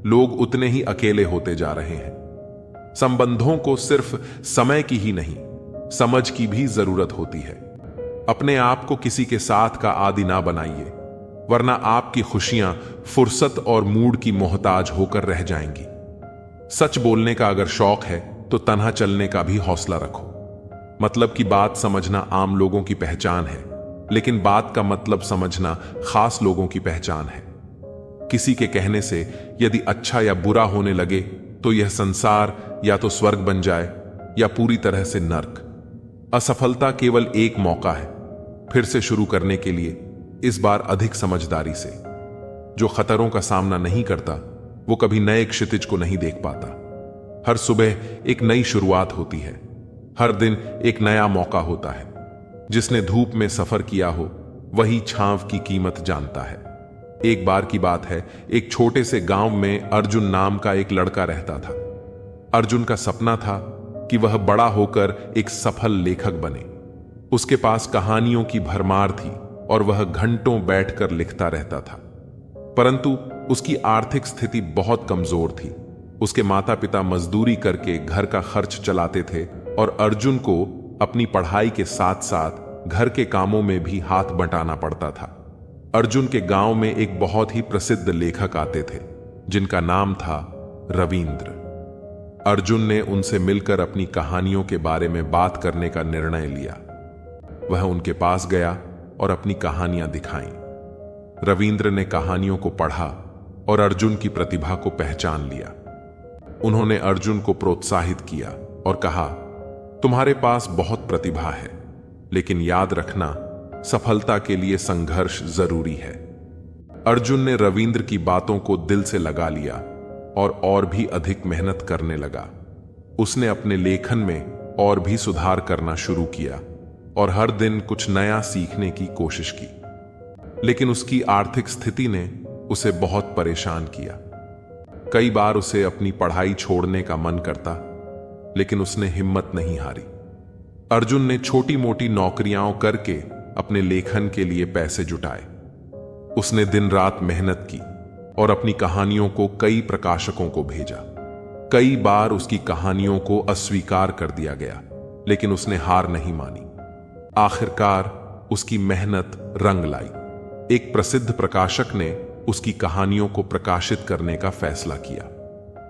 लोग उतने ही अकेले होते जा रहे हैं। संबंधों को सिर्फ समय की ही नहीं, समझ की भी जरूरत होती है। अपने आप को किसी के साथ का आदी ना बनाइए, वरना आपकी खुशियां फुर्सत और मूड की मोहताज होकर रह जाएंगी। सच बोलने का अगर शौक है तो तन्हा चलने का भी हौसला रखो। मतलब की बात समझना आम लोगों की पहचान है, लेकिन बात का मतलब समझना खास लोगों की पहचान है। किसी के कहने से यदि अच्छा या बुरा होने लगे तो यह संसार या तो स्वर्ग बन जाए या पूरी तरह से नर्क। असफलता केवल एक मौका है फिर से शुरू करने के लिए, इस बार अधिक समझदारी से। जो खतरों का सामना नहीं करता वो कभी नए क्षितिज को नहीं देख पाता। हर सुबह एक नई शुरुआत होती है, हर दिन एक नया मौका होता है। जिसने धूप में सफर किया हो वही छांव की कीमत जानता है। एक बार की बात है, एक छोटे से गांव में अर्जुन नाम का एक लड़का रहता था। अर्जुन का सपना था कि वह बड़ा होकर एक सफल लेखक बने। उसके पास कहानियों की भरमार थी और वह घंटों बैठकर लिखता रहता था। परंतु उसकी आर्थिक स्थिति बहुत कमजोर थी। उसके माता पिता मजदूरी करके घर का खर्च चलाते थे और अर्जुन को अपनी पढ़ाई के साथ साथ घर के कामों में भी हाथ बंटाना पड़ता था। अर्जुन के गांव में एक बहुत ही प्रसिद्ध लेखक आते थे जिनका नाम था रविंद्र। अर्जुन ने उनसे मिलकर अपनी कहानियों के बारे में बात करने का निर्णय लिया। वह उनके पास गया और अपनी कहानियां दिखाईं। रविंद्र ने कहानियों को पढ़ा और अर्जुन की प्रतिभा को पहचान लिया। उन्होंने अर्जुन को प्रोत्साहित किया और कहा, तुम्हारे पास बहुत प्रतिभा है, लेकिन याद रखना, सफलता के लिए संघर्ष जरूरी है। अर्जुन ने रविंद्र की बातों को दिल से लगा लिया और भी अधिक मेहनत करने लगा। उसने अपने लेखन में और भी सुधार करना शुरू किया और हर दिन कुछ नया सीखने की कोशिश की। लेकिन उसकी आर्थिक स्थिति ने उसे बहुत परेशान किया। कई बार उसे अपनी पढ़ाई छोड़ने का मन करता, लेकिन उसने हिम्मत नहीं हारी। अर्जुन ने छोटी मोटी नौकरियां करके अपने लेखन के लिए पैसे जुटाए। उसने दिन रात मेहनत की और अपनी कहानियों को कई प्रकाशकों को भेजा। कई बार उसकी कहानियों को अस्वीकार कर दिया गया, लेकिन उसने हार नहीं मानी। आखिरकार उसकी मेहनत रंग लाई। एक प्रसिद्ध प्रकाशक ने उसकी कहानियों को प्रकाशित करने का फैसला किया।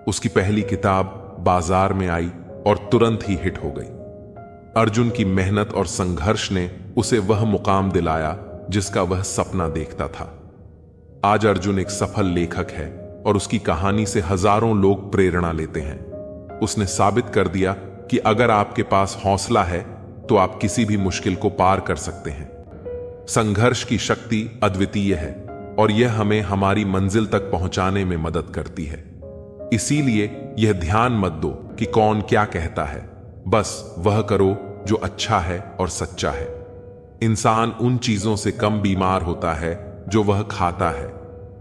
उसकी पहली किताब बाजार में आई और तुरंत ही हिट हो गई। अर्जुन की मेहनत और संघर्ष ने उसे वह मुकाम दिलाया जिसका वह सपना देखता था। आज अर्जुन एक सफल लेखक है और उसकी कहानी से हजारों लोग प्रेरणा लेते हैं। उसने साबित कर दिया कि अगर आपके पास हौसला है तो आप किसी भी मुश्किल को पार कर सकते हैं। संघर्ष की शक्ति अद्वितीय है और यह हमें हमारी मंजिल तक पहुंचाने में मदद करती है। इसीलिए यह ध्यान मत दो कि कौन क्या कहता है, बस वह करो जो अच्छा है और सच्चा है। इंसान उन चीजों से कम बीमार होता है जो वह खाता है।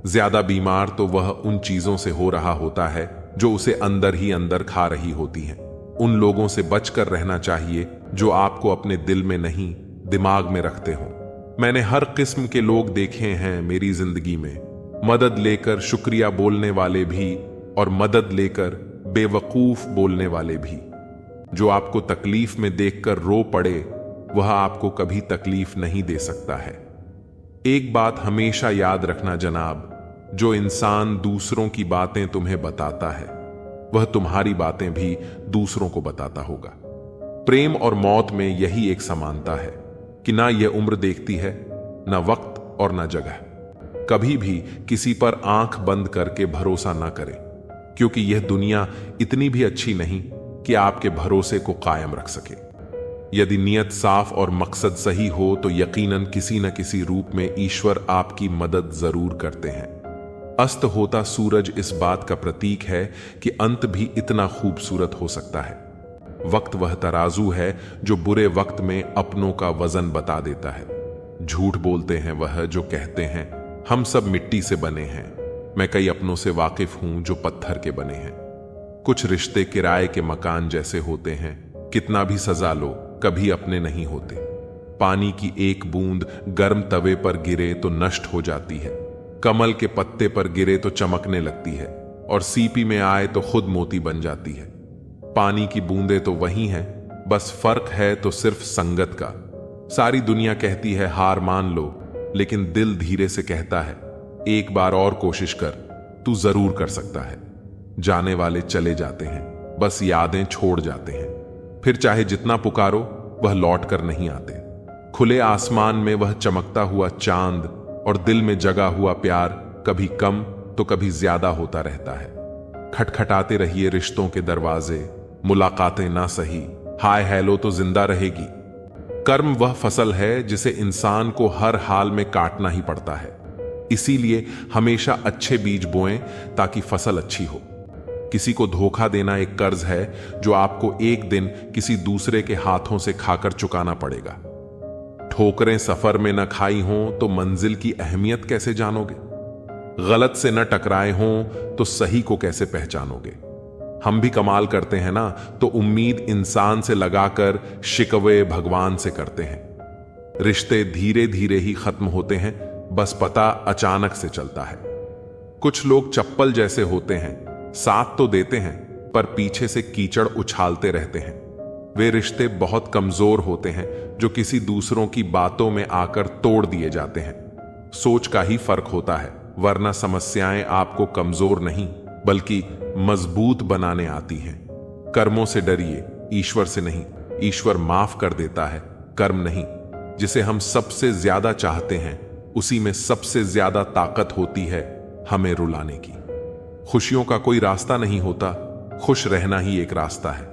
ज्यादा बीमार तो वह उन चीजों से हो रहा होता है जो उसे अंदर ही अंदर खा रही होती हैं। उन लोगों से बचकर रहना चाहिए जो आपको अपने दिल में नहीं, दिमाग में रखते हो। मैंने हर किस्म के लोग देखे हैं मेरी जिंदगी में, मदद लेकर शुक्रिया बोलने वाले भी और मदद लेकर बेवकूफ बोलने वाले भी। जो आपको तकलीफ में देखकर रो पड़े, वह आपको कभी तकलीफ नहीं दे सकता है। एक बात हमेशा याद रखना जनाब, जो इंसान दूसरों की बातें तुम्हें बताता है, वह तुम्हारी बातें भी दूसरों को बताता होगा। प्रेम और मौत में यही एक समानता है कि ना यह उम्र देखती है, ना वक्त और ना जगह। कभी भी किसी पर आंख बंद करके भरोसा ना करें, क्योंकि यह दुनिया इतनी भी अच्छी नहीं कि आपके भरोसे को कायम रख सके। यदि नियत साफ और मकसद सही हो तो यकीनन किसी न किसी रूप में ईश्वर आपकी मदद जरूर करते हैं। अस्त होता सूरज इस बात का प्रतीक है कि अंत भी इतना खूबसूरत हो सकता है। वक्त वह तराजू है जो बुरे वक्त में अपनों का वजन बता देता है। झूठ बोलते हैं वह जो कहते हैं हम सब मिट्टी से बने हैं। मैं कई अपनों से वाकिफ हूं जो पत्थर के बने हैं। कुछ रिश्ते किराए के मकान जैसे होते हैं, कितना भी सजा लो कभी अपने नहीं होते। पानी की एक बूंद गर्म तवे पर गिरे तो नष्ट हो जाती है, कमल के पत्ते पर गिरे तो चमकने लगती है और सीपी में आए तो खुद मोती बन जाती है। पानी की बूंदें तो वही हैं, बस फर्क है तो सिर्फ संगत का। सारी दुनिया कहती है हार मान लो, लेकिन दिल धीरे से कहता है एक बार और कोशिश कर, तू जरूर कर सकता है। जाने वाले चले जाते हैं, बस यादें छोड़ जाते हैं। फिर चाहे जितना पुकारो वह लौट कर नहीं आते। खुले आसमान में वह चमकता हुआ चांद और दिल में जगा हुआ प्यार कभी कम तो कभी ज्यादा होता रहता है। खटखटाते रहिए रिश्तों के दरवाजे, मुलाकातें ना सही, हाय हेलो तो जिंदा रहेगी। कर्म वह फसल है जिसे इंसान को हर हाल में काटना ही पड़ता है। इसीलिए हमेशा अच्छे बीज बोएं ताकि फसल अच्छी हो। किसी को धोखा देना एक कर्ज है जो आपको एक दिन किसी दूसरे के हाथों से खाकर चुकाना पड़ेगा। ठोकरें सफर में न खाई हों तो मंजिल की अहमियत कैसे जानोगे। गलत से न टकराए हों तो सही को कैसे पहचानोगे। हम भी कमाल करते हैं ना, तो उम्मीद इंसान से लगाकर शिकवे भगवान से करते हैं। रिश्ते धीरे धीरे ही खत्म होते हैं, बस पता अचानक से चलता है। कुछ लोग चप्पल जैसे होते हैं, साथ तो देते हैं पर पीछे से कीचड़ उछालते रहते हैं। वे रिश्ते बहुत कमजोर होते हैं जो किसी दूसरों की बातों में आकर तोड़ दिए जाते हैं। सोच का ही फर्क होता है, वरना समस्याएं आपको कमजोर नहीं बल्कि मजबूत बनाने आती हैं। कर्मों से डरिए, ईश्वर से नहीं। ईश्वर माफ कर देता है, कर्म नहीं। जिसे हम सबसे ज्यादा चाहते हैं उसी में सबसे ज्यादा ताकत होती है हमें रुलाने की। खुशियों का कोई रास्ता नहीं होता, खुश रहना ही एक रास्ता है।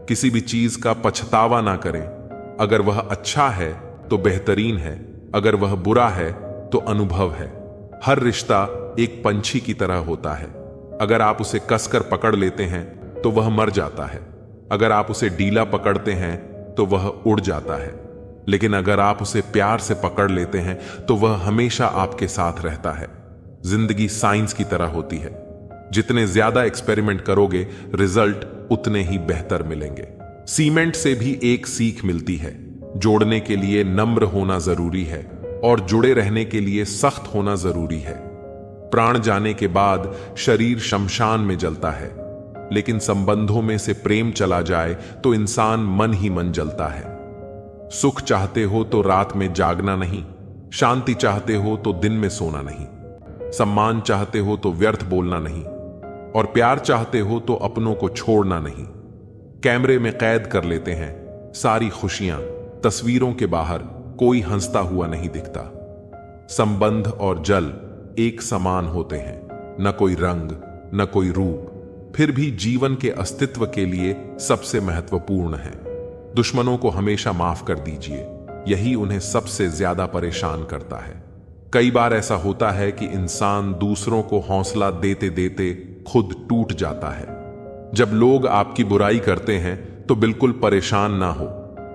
किसी भी चीज का पछतावा ना करें। अगर वह अच्छा है तो बेहतरीन है, अगर वह बुरा है तो अनुभव है। हर रिश्ता एक पंछी की तरह होता है। अगर आप उसे कसकर पकड़ लेते हैं तो वह मर जाता है, अगर आप उसे ढीला पकड़ते हैं तो वह उड़ जाता है, लेकिन अगर आप उसे प्यार से पकड़ लेते हैं तो वह हमेशा आपके साथ रहता है। जिंदगी साइंस की तरह होती है, जितने ज्यादा एक्सपेरिमेंट करोगे रिजल्ट उतने ही बेहतर मिलेंगे। सीमेंट से भी एक सीख मिलती है, जोड़ने के लिए नम्र होना जरूरी है और जुड़े रहने के लिए सख्त होना जरूरी है। प्राण जाने के बाद शरीर शमशान में जलता है, लेकिन संबंधों में से प्रेम चला जाए तो इंसान मन ही मन जलता है। सुख चाहते हो तो रात में जागना नहीं, शांति चाहते हो तो दिन में सोना नहीं, सम्मान चाहते हो तो व्यर्थ बोलना नहीं, और प्यार चाहते हो तो अपनों को छोड़ना नहीं। कैमरे में कैद कर लेते हैं सारी खुशियां, तस्वीरों के बाहर कोई हंसता हुआ नहीं दिखता। संबंध और जल एक समान होते हैं, न कोई रंग न कोई रूप, फिर भी जीवन के अस्तित्व के लिए सबसे महत्वपूर्ण है। दुश्मनों को हमेशा माफ कर दीजिए, यही उन्हें सबसे ज्यादा परेशान करता है। कई बार ऐसा होता है कि इंसान दूसरों को हौसला देते देते खुद टूट जाता है। जब लोग आपकी बुराई करते हैं तो बिल्कुल परेशान ना हो,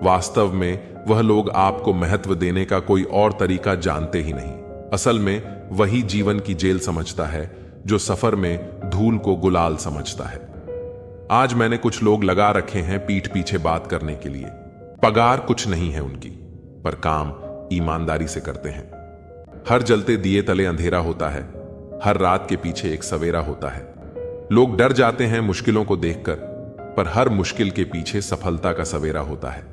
वास्तव में वह लोग आपको महत्व देने का कोई और तरीका जानते ही नहीं। असल में वही जीवन की जेल समझता है जो सफर में धूल को गुलाल समझता है। आज मैंने कुछ लोग लगा रखे हैं पीठ पीछे बात करने के लिए। पगार कुछ नहीं है उनकी, पर काम ईमानदारी से करते हैं। हर जलते दिए तले अंधेरा होता है, हर रात के पीछे एक सवेरा होता है। लोग डर जाते हैं मुश्किलों को देखकर, पर हर मुश्किल के पीछे सफलता का सवेरा होता है।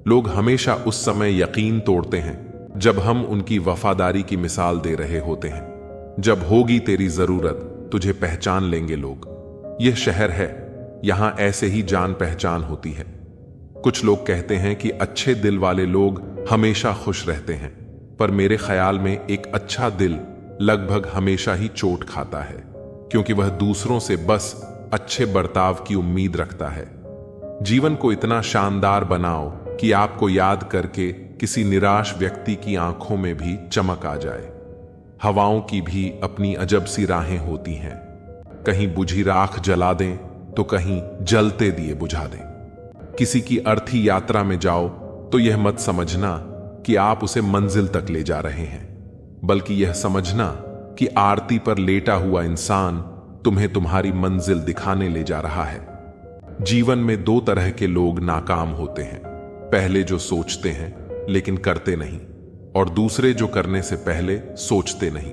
लोग हमेशा उस समय यकीन तोड़ते हैं जब हम उनकी वफादारी की मिसाल दे रहे होते हैं। जब होगी तेरी जरूरत तुझे पहचान लेंगे लोग। यह शहर है, यहां ऐसे ही जान पहचान होती है। कुछ लोग कहते हैं कि अच्छे दिल वाले लोग हमेशा खुश रहते हैं, पर मेरे ख्याल में एक अच्छा दिल लगभग हमेशा ही चोट खाता है, क्योंकि वह दूसरों से बस अच्छे बर्ताव की उम्मीद रखता है। जीवन को इतना शानदार बनाओ कि आपको याद करके किसी निराश व्यक्ति की आंखों में भी चमक आ जाए। हवाओं की भी अपनी अजब सी राहें होती हैं, कहीं बुझी राख जला दें तो कहीं जलते दिए बुझा दें। किसी की अर्थी यात्रा में जाओ तो यह मत समझना कि आप उसे मंजिल तक ले जा रहे हैं, बल्कि यह समझना कि आरती पर लेटा हुआ इंसान तुम्हें तुम्हारी मंजिल दिखाने ले जा रहा है। जीवन में दो तरह के लोग नाकाम होते हैं, पहले जो सोचते हैं लेकिन करते नहीं, और दूसरे जो करने से पहले सोचते नहीं।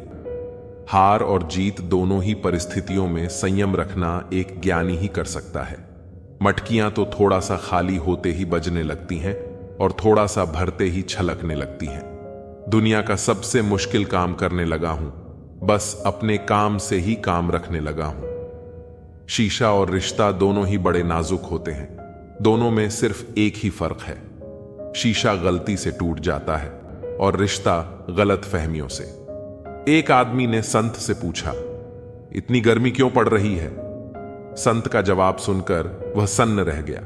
हार और जीत दोनों ही परिस्थितियों में संयम रखना एक ज्ञानी ही कर सकता है। मटकियां तो थोड़ा सा खाली होते ही बजने लगती हैं और थोड़ा सा भरते ही छलकने लगती हैं। दुनिया का सबसे मुश्किल काम करने लगा हूं, बस अपने काम से ही काम रखने लगा हूं। शीशा और रिश्ता दोनों ही बड़े नाजुक होते हैं, दोनों में सिर्फ एक ही फर्क है, शीशा गलती से टूट जाता है और रिश्ता गलत फहमियों से। एक आदमी ने संत से पूछा, इतनी गर्मी क्यों पड़ रही है? संत का जवाब सुनकर वह सन्न रह गया।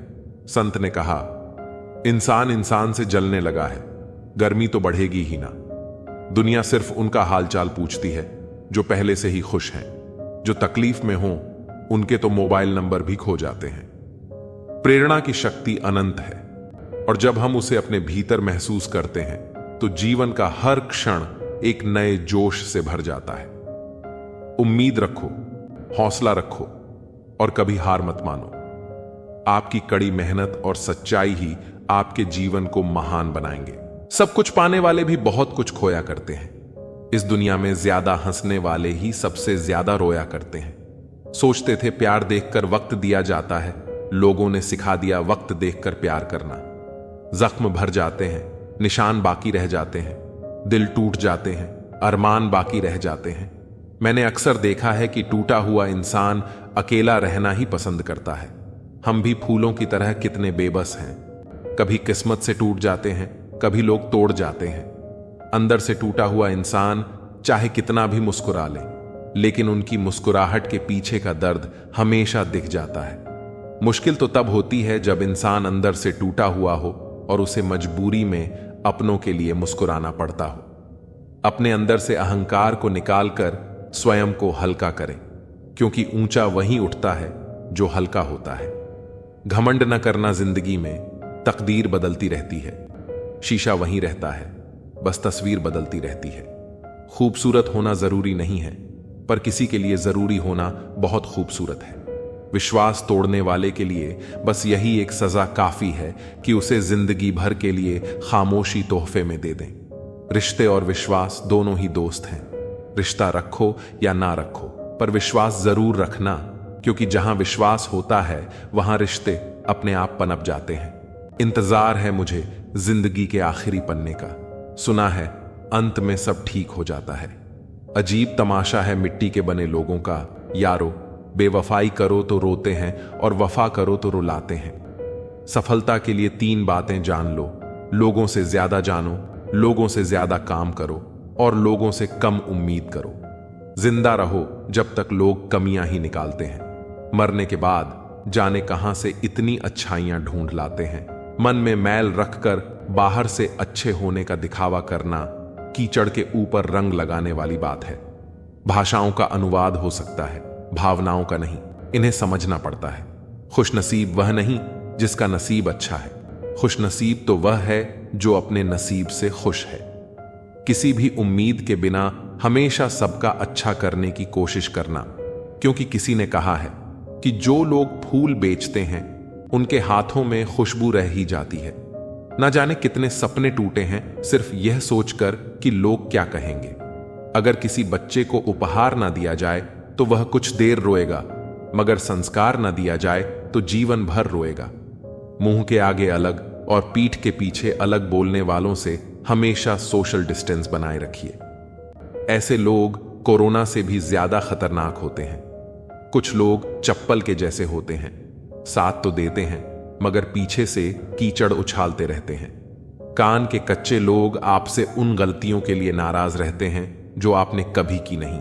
संत ने कहा, इंसान इंसान से जलने लगा है, गर्मी तो बढ़ेगी ही ना। दुनिया सिर्फ उनका हालचाल पूछती है जो पहले से ही खुश हैं, जो तकलीफ में हों उनके तो मोबाइल नंबर भी खो जाते हैं। प्रेरणा की शक्ति अनंत है, और जब हम उसे अपने भीतर महसूस करते हैं तो जीवन का हर क्षण एक नए जोश से भर जाता है। उम्मीद रखो, हौसला रखो और कभी हार मत मानो। आपकी कड़ी मेहनत और सच्चाई ही आपके जीवन को महान बनाएंगे। सब कुछ पाने वाले भी बहुत कुछ खोया करते हैं। इस दुनिया में ज्यादा हंसने वाले ही सबसे ज्यादा रोया करते हैं। सोचते थे प्यार देखकर वक्त दिया जाता है, लोगों ने सिखा दिया वक्त देखकर प्यार करना। जख्म भर जाते हैं, निशान बाकी रह जाते हैं, दिल टूट जाते हैं, अरमान बाकी रह जाते हैं। मैंने अक्सर देखा है कि टूटा हुआ इंसान अकेला रहना ही पसंद करता है। हम भी फूलों की तरह कितने बेबस हैं। कभी किस्मत से टूट जाते हैं, कभी लोग तोड़ जाते हैं। अंदर से टूटा हुआ इंसान चाहे कितना भी मुस्कुरा ले, लेकिन उनकी मुस्कुराहट के पीछे का दर्द हमेशा दिख जाता है। मुश्किल तो तब होती है जब इंसान अंदर से टूटा हुआ हो और उसे मजबूरी में अपनों के लिए मुस्कुराना पड़ता हो। अपने अंदर से अहंकार को निकालकर स्वयं को हल्का करें, क्योंकि ऊंचा वहीं उठता है जो हल्का होता है। घमंड न करना जिंदगी में, तकदीर बदलती रहती है। शीशा वहीं रहता है, बस तस्वीर बदलती रहती है। खूबसूरत होना जरूरी नहीं है, पर किसी के लिए जरूरी होना बहुत खूबसूरत है। विश्वास तोड़ने वाले के लिए बस यही एक सजा काफी है कि उसे जिंदगी भर के लिए खामोशी तोहफे में दे दें। रिश्ते और विश्वास दोनों ही दोस्त हैं। रिश्ता रखो या ना रखो, पर विश्वास जरूर रखना, क्योंकि जहां विश्वास होता है वहां रिश्ते अपने आप पनप जाते हैं। इंतजार है मुझे जिंदगी के आखिरी पन्ने का, सुना है अंत में सब ठीक हो जाता है। अजीब तमाशा है मिट्टी के बने लोगों का, यारो बेवफाई करो तो रोते हैं और वफा करो तो रुलाते हैं। सफलता के लिए 3 बातें जान लो, लोगों से ज्यादा जानो, लोगों से ज्यादा काम करो और लोगों से कम उम्मीद करो। जिंदा रहो जब तक लोग कमियां ही निकालते हैं। मरने के बाद जाने कहां से इतनी अच्छाइयां ढूंढ लाते हैं। मन में मैल रखकर बाहर से अच्छे होने का दिखावा करना कीचड़ के ऊपर रंग लगाने वाली बात है। भाषाओं का अनुवाद हो सकता है, भावनाओं का नहीं। इन्हें समझना पड़ता है। खुशनसीब वह नहीं जिसका नसीब अच्छा है, खुशनसीब तो वह है जो अपने नसीब से खुश है। किसी भी उम्मीद के बिना हमेशा सबका अच्छा करने की कोशिश करना, क्योंकि किसी ने कहा है कि जो लोग फूल बेचते हैं उनके हाथों में खुशबू रह ही जाती है। ना जाने कितने सपने टूटे हैं सिर्फ यह सोचकर कि लोग क्या कहेंगे। अगर किसी बच्चे को उपहार ना दिया जाए तो वह कुछ देर रोएगा, मगर संस्कार ना दिया जाए तो जीवन भर रोएगा। मुंह के आगे अलग और पीठ के पीछे अलग बोलने वालों से हमेशा सोशल डिस्टेंस बनाए रखिए। ऐसे लोग कोरोना से भी ज्यादा खतरनाक होते हैं। कुछ लोग चप्पल के जैसे होते हैं, साथ तो देते हैं मगर पीछे से कीचड़ उछालते रहते हैं। कान के कच्चे लोग आपसे उन गलतियों के लिए नाराज रहते हैं जो आपने कभी की नहीं।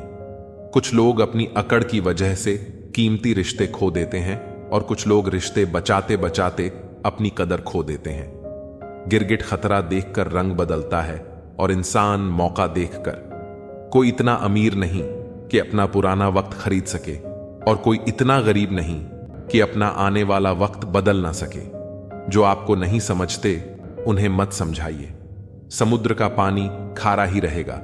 कुछ लोग अपनी अकड़ की वजह से कीमती रिश्ते खो देते हैं और कुछ लोग रिश्ते बचाते बचाते अपनी कदर खो देते हैं। गिरगिट खतरा देखकर रंग बदलता है और इंसान मौका देखकर। कोई इतना अमीर नहीं कि अपना पुराना वक्त खरीद सके और कोई इतना गरीब नहीं कि अपना आने वाला वक्त बदल ना सके। जो आपको नहीं समझते उन्हें मत समझाइए। समुद्र का पानी खारा ही रहेगा,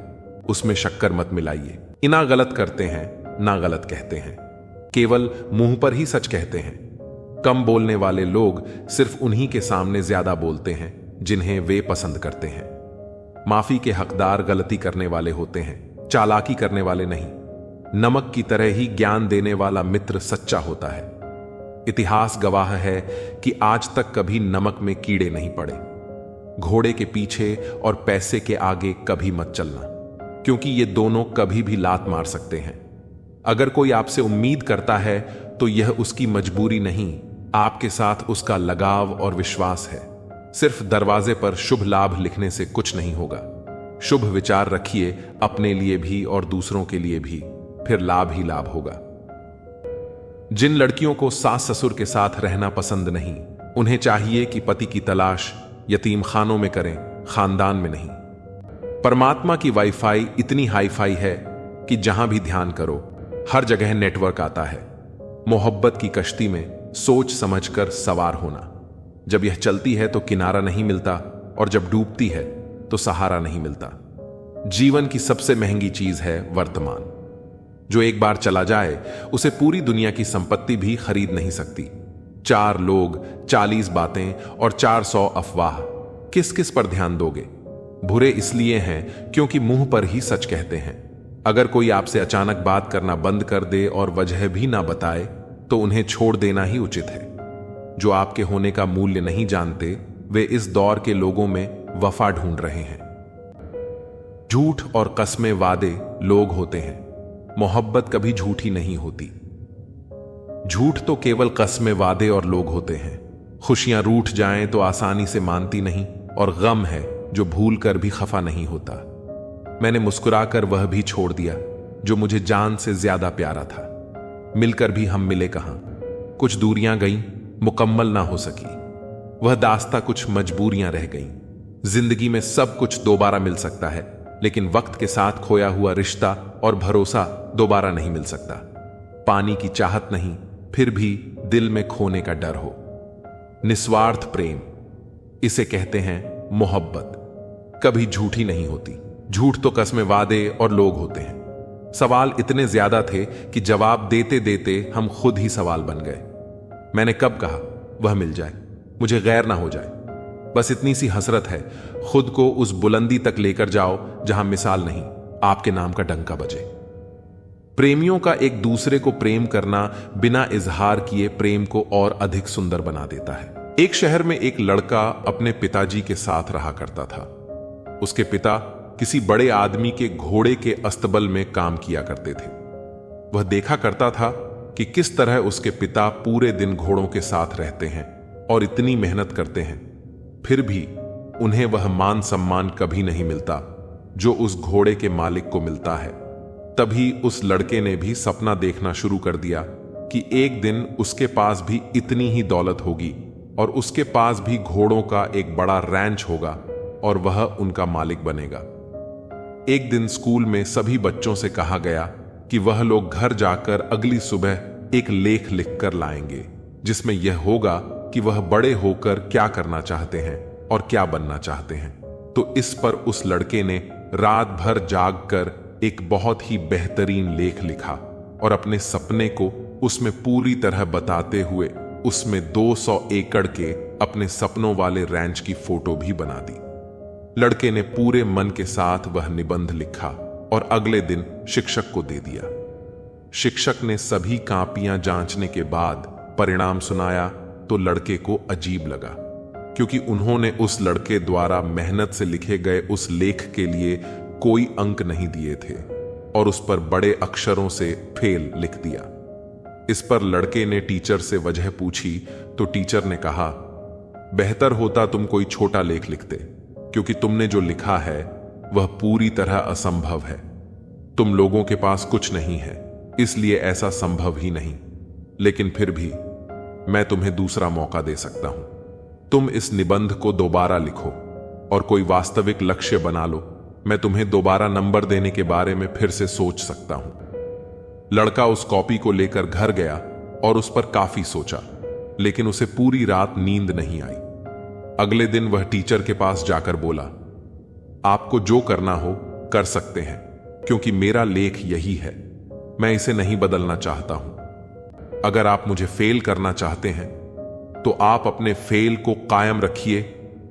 उसमें शक्कर मत मिलाइए। इना गलत करते हैं ना गलत कहते हैं, केवल मुंह पर ही सच कहते हैं। कम बोलने वाले लोग सिर्फ उन्हीं के सामने ज्यादा बोलते हैं जिन्हें वे पसंद करते हैं। माफी के हकदार गलती करने वाले होते हैं, चालाकी करने वाले नहीं। नमक की तरह ही ज्ञान देने वाला मित्र सच्चा होता है। इतिहास गवाह है कि आज तक कभी नमक में कीड़े नहीं पड़े। घोड़े के पीछे और पैसे के आगे कभी मत चलना, क्योंकि ये दोनों कभी भी लात मार सकते हैं। अगर कोई आपसे उम्मीद करता है तो यह उसकी मजबूरी नहीं, आपके साथ उसका लगाव और विश्वास है। सिर्फ दरवाजे पर शुभ लाभ लिखने से कुछ नहीं होगा। शुभ विचार रखिए अपने लिए भी और दूसरों के लिए भी, फिर लाभ ही लाभ होगा। जिन लड़कियों को सास ससुर के साथ रहना पसंद नहीं, उन्हें चाहिए कि पति की तलाश यतीम खानों में करें, खानदान में नहीं। परमात्मा की वाईफाई इतनी हाईफाई है कि जहां भी ध्यान करो हर जगह नेटवर्क आता है। मोहब्बत की कश्ती में सोच समझकर सवार होना। जब यह चलती है तो किनारा नहीं मिलता और जब डूबती है तो सहारा नहीं मिलता। जीवन की सबसे महंगी चीज है वर्तमान। जो एक बार चला जाए उसे पूरी दुनिया की संपत्ति भी खरीद नहीं सकती। 4 लोग, 40 बातें और 400 अफवाह, किस किस पर ध्यान दोगे? बुरे इसलिए हैं क्योंकि मुंह पर ही सच कहते हैं। अगर कोई आपसे अचानक बात करना बंद कर दे और वजह भी ना बताए तो उन्हें छोड़ देना ही उचित है। जो आपके होने का मूल्य नहीं जानते वे इस दौर के लोगों में वफा ढूंढ रहे हैं। झूठ और कस्में वादे लोग होते हैं, मोहब्बत कभी झूठी नहीं होती। झूठ तो केवल कस्में वादे और लोग होते हैं। खुशियां रूठ जाएं तो आसानी से मानती नहीं, और गम है जो भूल कर भी खफा नहीं होता। मैंने मुस्कुराकर वह भी छोड़ दिया जो मुझे जान से ज्यादा प्यारा था। मिलकर भी हम मिले कहां। कुछ दूरियां गईं, मुकम्मल ना हो सकी। वह दास्ता कुछ मजबूरियां रह गईं। जिंदगी में सब कुछ दोबारा मिल सकता है, लेकिन वक्त के साथ खोया हुआ रिश्ता और भरोसा दोबारा नहीं मिल सकता। पानी की चाहत नहीं, फिर भी दिल में खोने का डर हो। निस्वार्थ प्रेम, इसे कहते हैं मोहब्बत। कभी झूठी नहीं होती। झूठ तो कस्में वादे और लोग होते हैं। सवाल इतने ज्यादा थे कि जवाब देते देते हम खुद ही सवाल बन गए। मैंने कब कहा वह मिल जाए, मुझे गैर ना हो जाए। बस इतनी सी हसरत है, खुद को उस बुलंदी तक लेकर जाओ जहां मिसाल नहीं, आपके नाम का डंका बजे। प्रेमियों का एक दूसरे को प्रेम करना बिना इजहार किए प्रेम को और अधिक सुंदर बना देता है। एक शहर में एक लड़का अपने पिताजी के साथ रहा करता था। उसके पिता किसी बड़े आदमी के घोड़े के अस्तबल में काम किया करते थे। वह देखा करता था कि किस तरह उसके पिता पूरे दिन घोड़ों के साथ रहते हैं और इतनी मेहनत करते हैं, फिर भी उन्हें वह मान सम्मान कभी नहीं मिलता जो उस घोड़े के मालिक को मिलता है। तभी उस लड़के ने भी सपना देखना शुरू कर दिया कि एक दिन उसके पास भी इतनी ही दौलत होगी और उसके पास भी घोड़ों का एक बड़ा रैंच होगा और वह उनका मालिक बनेगा। एक दिन स्कूल में सभी बच्चों से कहा गया कि वह लोग घर जाकर अगली सुबह एक लेख लिखकर लाएंगे जिसमें यह होगा कि वह बड़े होकर क्या करना चाहते हैं और क्या बनना चाहते हैं। तो इस पर उस लड़के ने रात भर जागकर एक बहुत ही बेहतरीन लेख लिखा और अपने सपने को उसमें पूरी तरह बताते हुए उसमें 200 एकड़ के अपने सपनों वाले रैंच की फोटो भी बना दी। लड़के ने पूरे मन के साथ वह निबंध लिखा और अगले दिन शिक्षक को दे दिया। शिक्षक ने सभी कापियां जांचने के बाद परिणाम सुनाया तो लड़के को अजीब लगा, क्योंकि उन्होंने उस लड़के द्वारा मेहनत से लिखे गए उस लेख के लिए कोई अंक नहीं दिए थे और उस पर बड़े अक्षरों से फेल लिख दिया। इस पर लड़के ने टीचर से वजह पूछी तो टीचर ने कहा, बेहतर होता तुम कोई छोटा लेख लिखते, क्योंकि तुमने जो लिखा है वह पूरी तरह असंभव है। तुम लोगों के पास कुछ नहीं है, इसलिए ऐसा संभव ही नहीं। लेकिन फिर भी मैं तुम्हें दूसरा मौका दे सकता हूं। तुम इस निबंध को दोबारा लिखो और कोई वास्तविक लक्ष्य बना लो। मैं तुम्हें दोबारा नंबर देने के बारे में फिर से सोच सकता हूं। लड़का उस कॉपी को लेकर घर गया और उस पर काफी सोचा, लेकिन उसे पूरी रात नींद नहीं आई। अगले दिन वह टीचर के पास जाकर बोला, आपको जो करना हो कर सकते हैं, क्योंकि मेरा लेख यही है। मैं इसे नहीं बदलना चाहता हूं। अगर आप मुझे फेल करना चाहते हैं तो आप अपने फेल को कायम रखिए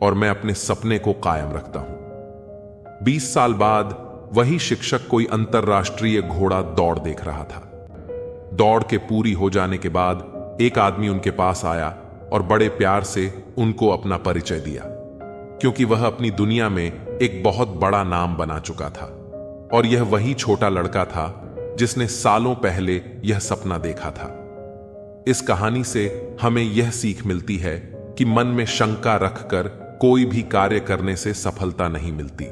और मैं अपने सपने को कायम रखता हूं। 20 साल बाद वही शिक्षक कोई अंतरराष्ट्रीय घोड़ा दौड़ देख रहा था। दौड़ के पूरी हो जाने के बाद एक आदमी उनके पास आया और बड़े प्यार से उनको अपना परिचय दिया, क्योंकि वह अपनी दुनिया में एक बहुत बड़ा नाम बना चुका था और यह वही छोटा लड़का था जिसने सालों पहले यह सपना देखा था। इस कहानी से हमें यह सीख मिलती है कि मन में शंका रखकर कोई भी कार्य करने से सफलता नहीं मिलती।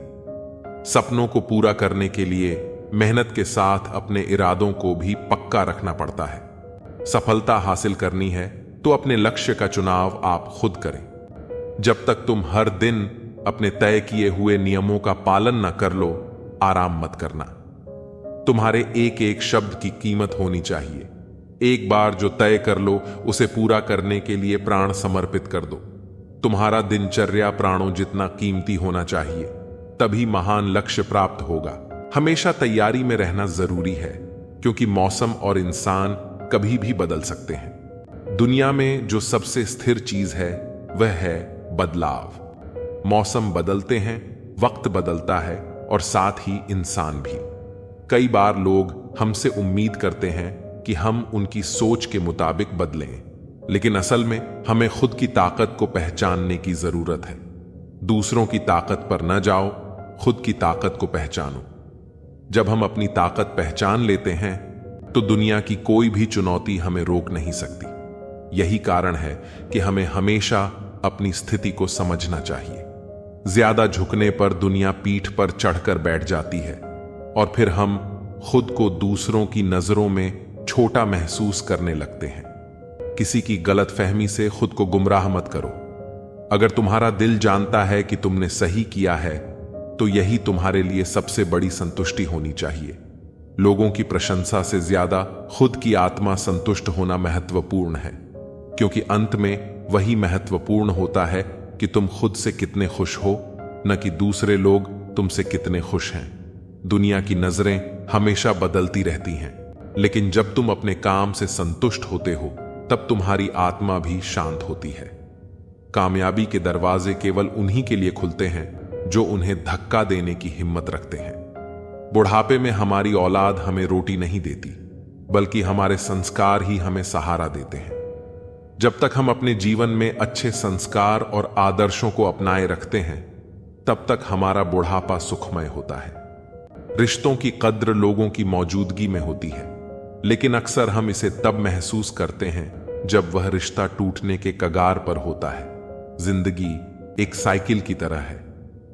सपनों को पूरा करने के लिए मेहनत के साथ अपने इरादों को भी पक्का रखना पड़ता है। सफलता हासिल करनी है तो अपने लक्ष्य का चुनाव आप खुद करें। जब तक तुम हर दिन अपने तय किए हुए नियमों का पालन न कर लो, आराम मत करना। तुम्हारे एक एक शब्द की कीमत होनी चाहिए। एक बार जो तय कर लो उसे पूरा करने के लिए प्राण समर्पित कर दो। तुम्हारा दिनचर्या प्राणों जितना कीमती होना चाहिए, तभी महान लक्ष्य प्राप्त होगा। हमेशा तैयारी में रहना जरूरी है, क्योंकि मौसम और इंसान कभी भी बदल सकते हैं। दुनिया में जो सबसे स्थिर चीज है वह है बदलाव। मौसम बदलते हैं, वक्त बदलता है और साथ ही इंसान भी। कई बार लोग हमसे उम्मीद करते हैं कि हम उनकी सोच के मुताबिक बदलें, लेकिन असल में हमें खुद की ताकत को पहचानने की जरूरत है। दूसरों की ताकत पर न जाओ, खुद की ताकत को पहचानो। जब हम अपनी ताकत पहचान लेते हैं तो दुनिया की कोई भी चुनौती हमें रोक नहीं सकती। यही कारण है कि हमें हमेशा अपनी स्थिति को समझना चाहिए। ज्यादा झुकने पर दुनिया पीठ पर चढ़कर बैठ जाती है और फिर हम खुद को दूसरों की नजरों में छोटा महसूस करने लगते हैं। किसी की गलतफहमी से खुद को गुमराह मत करो। अगर तुम्हारा दिल जानता है कि तुमने सही किया है तो यही तुम्हारे लिए सबसे बड़ी संतुष्टि होनी चाहिए। लोगों की प्रशंसा से ज्यादा खुद की आत्मा संतुष्ट होना महत्वपूर्ण है, क्योंकि अंत में वही महत्वपूर्ण होता है कि तुम खुद से कितने खुश हो, न कि दूसरे लोग तुमसे कितने खुश हैं। दुनिया की नजरें हमेशा बदलती रहती हैं, लेकिन जब तुम अपने काम से संतुष्ट होते हो तब तुम्हारी आत्मा भी शांत होती है। कामयाबी के दरवाजे केवल उन्हीं के लिए खुलते हैं जो उन्हें धक्का देने की हिम्मत रखते हैं। बुढ़ापे में हमारी औलाद हमें रोटी नहीं देती, बल्कि हमारे संस्कार ही हमें सहारा देते हैं। जब तक हम अपने जीवन में अच्छे संस्कार और आदर्शों को अपनाए रखते हैं, तब तक हमारा बुढ़ापा सुखमय होता है। रिश्तों की कद्र लोगों की मौजूदगी में होती है, लेकिन अक्सर हम इसे तब महसूस करते हैं जब वह रिश्ता टूटने के कगार पर होता है। जिंदगी एक साइकिल की तरह है।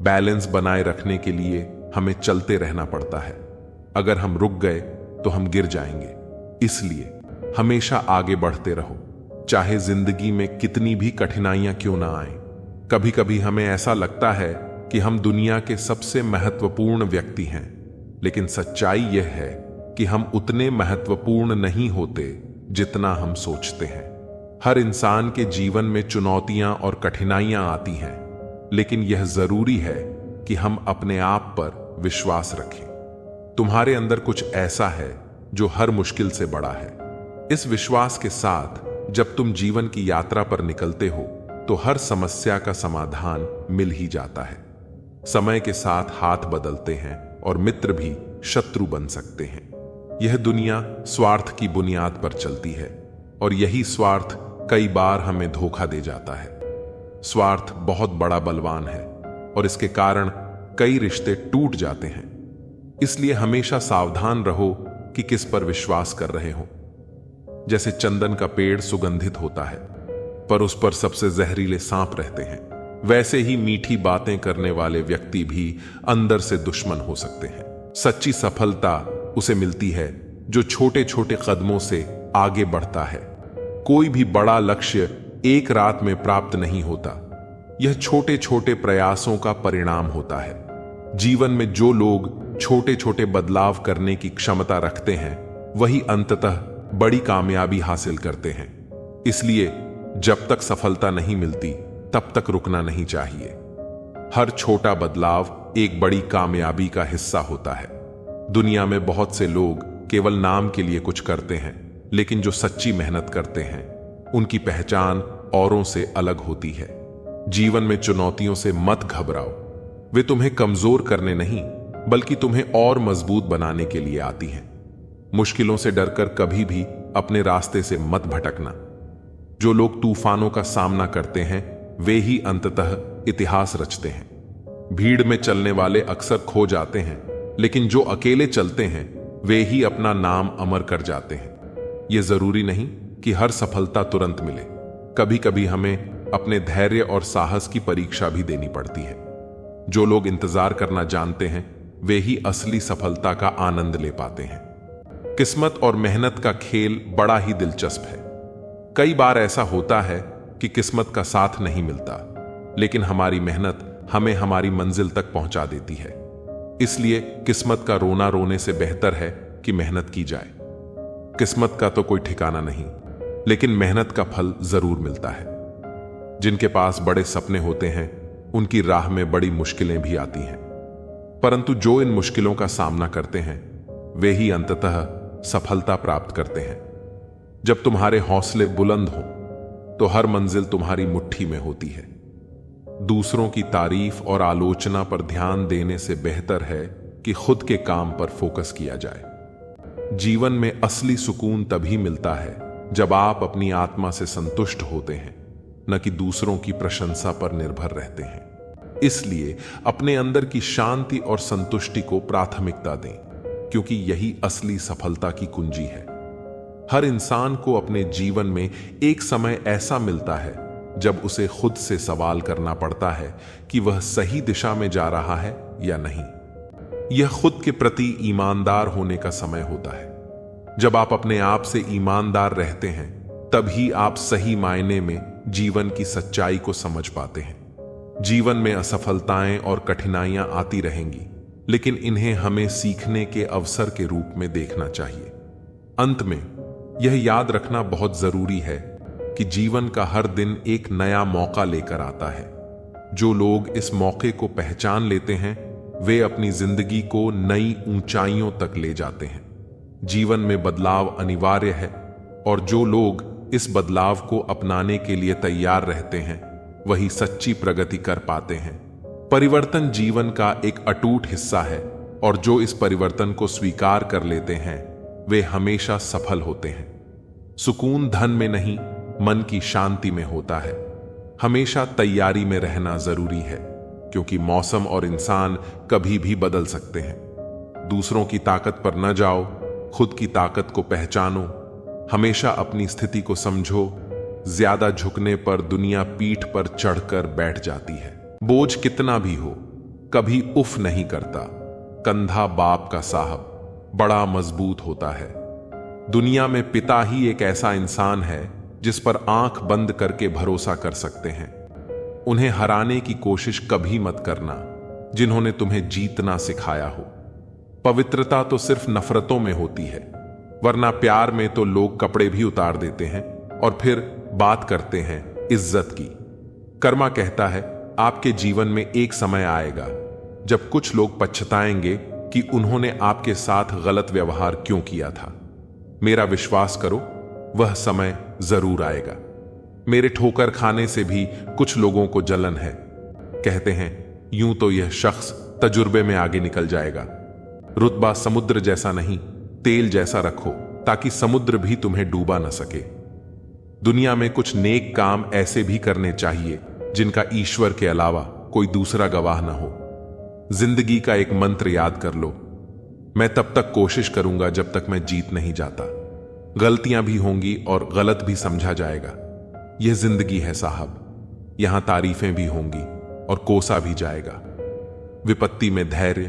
बैलेंस बनाए रखने के लिए हमें चलते रहना पड़ता है। अगर हम रुक गए तो हम गिर जाएंगे। इसलिए हमेशा आगे बढ़ते रहो, चाहे जिंदगी में कितनी भी कठिनाइयां क्यों ना आए। कभी कभी हमें ऐसा लगता है कि हम दुनिया के सबसे महत्वपूर्ण व्यक्ति हैं, लेकिन सच्चाई यह है कि हम उतने महत्वपूर्ण नहीं होते जितना हम सोचते हैं। हर इंसान के जीवन में चुनौतियां और कठिनाइयां आती हैं, लेकिन यह जरूरी है कि हम अपने आप पर विश्वास रखें। तुम्हारे अंदर कुछ ऐसा है जो हर मुश्किल से बड़ा है। इस विश्वास के साथ जब तुम जीवन की यात्रा पर निकलते हो तो हर समस्या का समाधान मिल ही जाता है। समय के साथ हाथ बदलते हैं और मित्र भी शत्रु बन सकते हैं। यह दुनिया स्वार्थ की बुनियाद पर चलती है और यही स्वार्थ कई बार हमें धोखा दे जाता है। स्वार्थ बहुत बड़ा बलवान है और इसके कारण कई रिश्ते टूट जाते हैं। इसलिए हमेशा सावधान रहो कि किस पर विश्वास कर रहे हो। जैसे चंदन का पेड़ सुगंधित होता है, पर उस पर सबसे जहरीले सांप रहते हैं, वैसे ही मीठी बातें करने वाले व्यक्ति भी अंदर से दुश्मन हो सकते हैं। सच्ची सफलता उसे मिलती है जो छोटे छोटे कदमों से आगे बढ़ता है। कोई भी बड़ा लक्ष्य एक रात में प्राप्त नहीं होता, यह छोटे छोटे प्रयासों का परिणाम होता है। जीवन में जो लोग छोटे छोटे बदलाव करने की क्षमता रखते हैं, वही अंततः बड़ी कामयाबी हासिल करते हैं। इसलिए जब तक सफलता नहीं मिलती, तब तक रुकना नहीं चाहिए। हर छोटा बदलाव एक बड़ी कामयाबी का हिस्सा होता है। दुनिया में बहुत से लोग केवल नाम के लिए कुछ करते हैं, लेकिन जो सच्ची मेहनत करते हैं, उनकी पहचान औरों से अलग होती है। जीवन में चुनौतियों से मत घबराओ। वे तुम्हें कमजोर करने नहीं, बल्कि तुम्हें और मजबूत बनाने के लिए आती हैं। मुश्किलों से डरकर कभी भी अपने रास्ते से मत भटकना। जो लोग तूफानों का सामना करते हैं, वे ही अंततः इतिहास रचते हैं। भीड़ में चलने वाले अक्सर खो जाते हैं, लेकिन जो अकेले चलते हैं वे ही अपना नाम अमर कर जाते हैं। यह जरूरी नहीं कि हर सफलता तुरंत मिले। कभी कभी हमें अपने धैर्य और साहस की परीक्षा भी देनी पड़ती है। जो लोग इंतजार करना जानते हैं, वे ही असली सफलता का आनंद ले पाते हैं। किस्मत और मेहनत का खेल बड़ा ही दिलचस्प है। कई बार ऐसा होता है कि किस्मत का साथ नहीं मिलता, लेकिन हमारी मेहनत हमें हमारी मंजिल तक पहुंचा देती है। इसलिए किस्मत का रोना रोने से बेहतर है कि मेहनत की जाए। किस्मत का तो कोई ठिकाना नहीं, लेकिन मेहनत का फल जरूर मिलता है। जिनके पास बड़े सपने होते हैं, उनकी राह में बड़ी मुश्किलें भी आती हैं, परंतु जो इन मुश्किलों का सामना करते हैं, वे ही अंततः सफलता प्राप्त करते हैं। जब तुम्हारे हौसले बुलंद हों तो हर मंजिल तुम्हारी मुट्ठी में होती है। दूसरों की तारीफ और आलोचना पर ध्यान देने से बेहतर है कि खुद के काम पर फोकस किया जाए। जीवन में असली सुकून तभी मिलता है जब आप अपनी आत्मा से संतुष्ट होते हैं, न कि दूसरों की प्रशंसा पर निर्भर रहते हैं। इसलिए अपने अंदर की शांति और संतुष्टि को प्राथमिकता दें, क्योंकि यही असली सफलता की कुंजी है। हर इंसान को अपने जीवन में एक समय ऐसा मिलता है जब उसे खुद से सवाल करना पड़ता है कि वह सही दिशा में जा रहा है या नहीं। यह खुद के प्रति ईमानदार होने का समय होता है। जब आप अपने आप से ईमानदार रहते हैं, तभी आप सही मायने में जीवन की सच्चाई को समझ पाते हैं। जीवन में असफलताएं और कठिनाइयां आती रहेंगी, लेकिन इन्हें हमें सीखने के अवसर के रूप में देखना चाहिए। अंत में यह याद रखना बहुत जरूरी है कि जीवन का हर दिन एक नया मौका लेकर आता है। जो लोग इस मौके को पहचान लेते हैं, वे अपनी जिंदगी को नई ऊंचाइयों तक ले जाते हैं। जीवन में बदलाव अनिवार्य है, और जो लोग इस बदलाव को अपनाने के लिए तैयार रहते हैं, वही सच्ची प्रगति कर पाते हैं। परिवर्तन जीवन का एक अटूट हिस्सा है, और जो इस परिवर्तन को स्वीकार कर लेते हैं, वे हमेशा सफल होते हैं। सुकून धन में नहीं, मन की शांति में होता है। हमेशा तैयारी में रहना जरूरी है, क्योंकि मौसम और इंसान कभी भी बदल सकते हैं। दूसरों की ताकत पर न जाओ, खुद की ताकत को पहचानो। हमेशा अपनी स्थिति को समझो। ज्यादा झुकने पर दुनिया पीठ पर चढ़कर बैठ जाती है। बोझ कितना भी हो, कभी उफ नहीं करता। कंधा बाप का साहब बड़ा मजबूत होता है। दुनिया में पिता ही एक ऐसा इंसान है जिस पर आंख बंद करके भरोसा कर सकते हैं। उन्हें हराने की कोशिश कभी मत करना जिन्होंने तुम्हें जीतना सिखाया हो। पवित्रता तो सिर्फ नफरतों में होती है, वरना प्यार में तो लोग कपड़े भी उतार देते हैं और फिर बात करते हैं इज्जत की। कर्मा कहता है, आपके जीवन में एक समय आएगा जब कुछ लोग पछताएंगे कि उन्होंने आपके साथ गलत व्यवहार क्यों किया था। मेरा विश्वास करो, वह समय जरूर आएगा। मेरे ठोकर खाने से भी कुछ लोगों को जलन है। कहते हैं यूं तो यह शख्स तजुर्बे में आगे निकल जाएगा। रुतबा समुद्र जैसा नहीं, तेल जैसा रखो, ताकि समुद्र भी तुम्हें डूबा न सके। दुनिया में कुछ नेक काम ऐसे भी करने चाहिए जिनका ईश्वर के अलावा कोई दूसरा गवाह न हो। जिंदगी का एक मंत्र याद कर लो, मैं तब तक कोशिश करूंगा जब तक मैं जीत नहीं जाता। गलतियां भी होंगी और गलत भी समझा जाएगा। यह जिंदगी है साहब, यहां तारीफें भी होंगी और कोसा भी जाएगा। विपत्ति में धैर्य,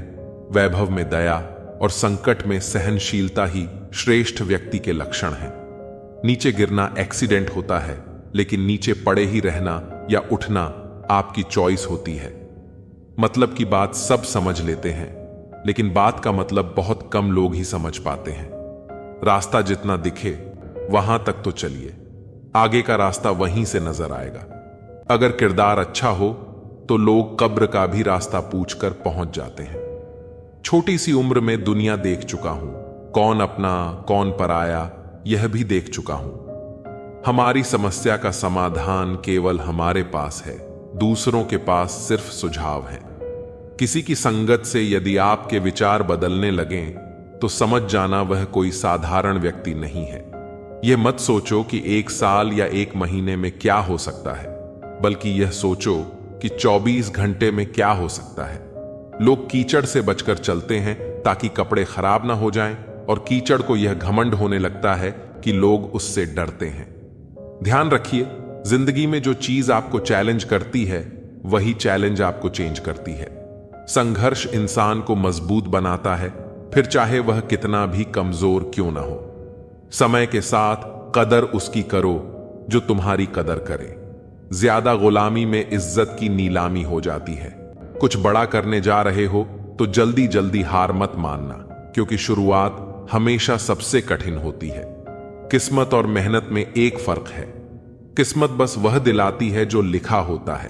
वैभव में दया और संकट में सहनशीलता ही श्रेष्ठ व्यक्ति के लक्षण हैं। नीचे गिरना एक्सीडेंट होता है, लेकिन नीचे पड़े ही रहना या उठना आपकी चॉइस होती है। मतलब की बात सब समझ लेते हैं, लेकिन बात का मतलब बहुत कम लोग ही समझ पाते हैं। रास्ता जितना दिखे वहां तक तो चलिए, आगे का रास्ता वहीं से नजर आएगा। अगर किरदार अच्छा हो तो लोग कब्र का भी रास्ता पूछकर पहुंच जाते हैं। छोटी सी उम्र में दुनिया देख चुका हूं, कौन अपना कौन पराया यह भी देख चुका हूं। हमारी समस्या का समाधान केवल हमारे पास है, दूसरों के पास सिर्फ सुझाव है। किसी की संगत से यदि आपके विचार बदलने लगें तो समझ जाना वह कोई साधारण व्यक्ति नहीं है। यह मत सोचो कि 1 साल या 1 महीने में क्या हो सकता है, बल्कि यह सोचो कि 24 घंटे में क्या हो सकता है। लोग कीचड़ से बचकर चलते हैं ताकि कपड़े खराब ना हो जाएं, और कीचड़ को यह घमंड होने लगता है कि लोग उससे डरते हैं। ध्यान रखिए, जिंदगी में जो चीज आपको चैलेंज करती है, वही चैलेंज आपको चेंज करती है। संघर्ष इंसान को मजबूत बनाता है, फिर चाहे वह कितना भी कमजोर क्यों ना हो। समय के साथ कदर उसकी करो जो तुम्हारी कदर करे। ज्यादा गुलामी में इज्जत की नीलामी हो जाती है। कुछ बड़ा करने जा रहे हो तो जल्दी जल्दी हार मत मानना, क्योंकि शुरुआत हमेशा सबसे कठिन होती है। किस्मत और मेहनत में एक फर्क है। किस्मत बस वह दिलाती है जो लिखा होता है,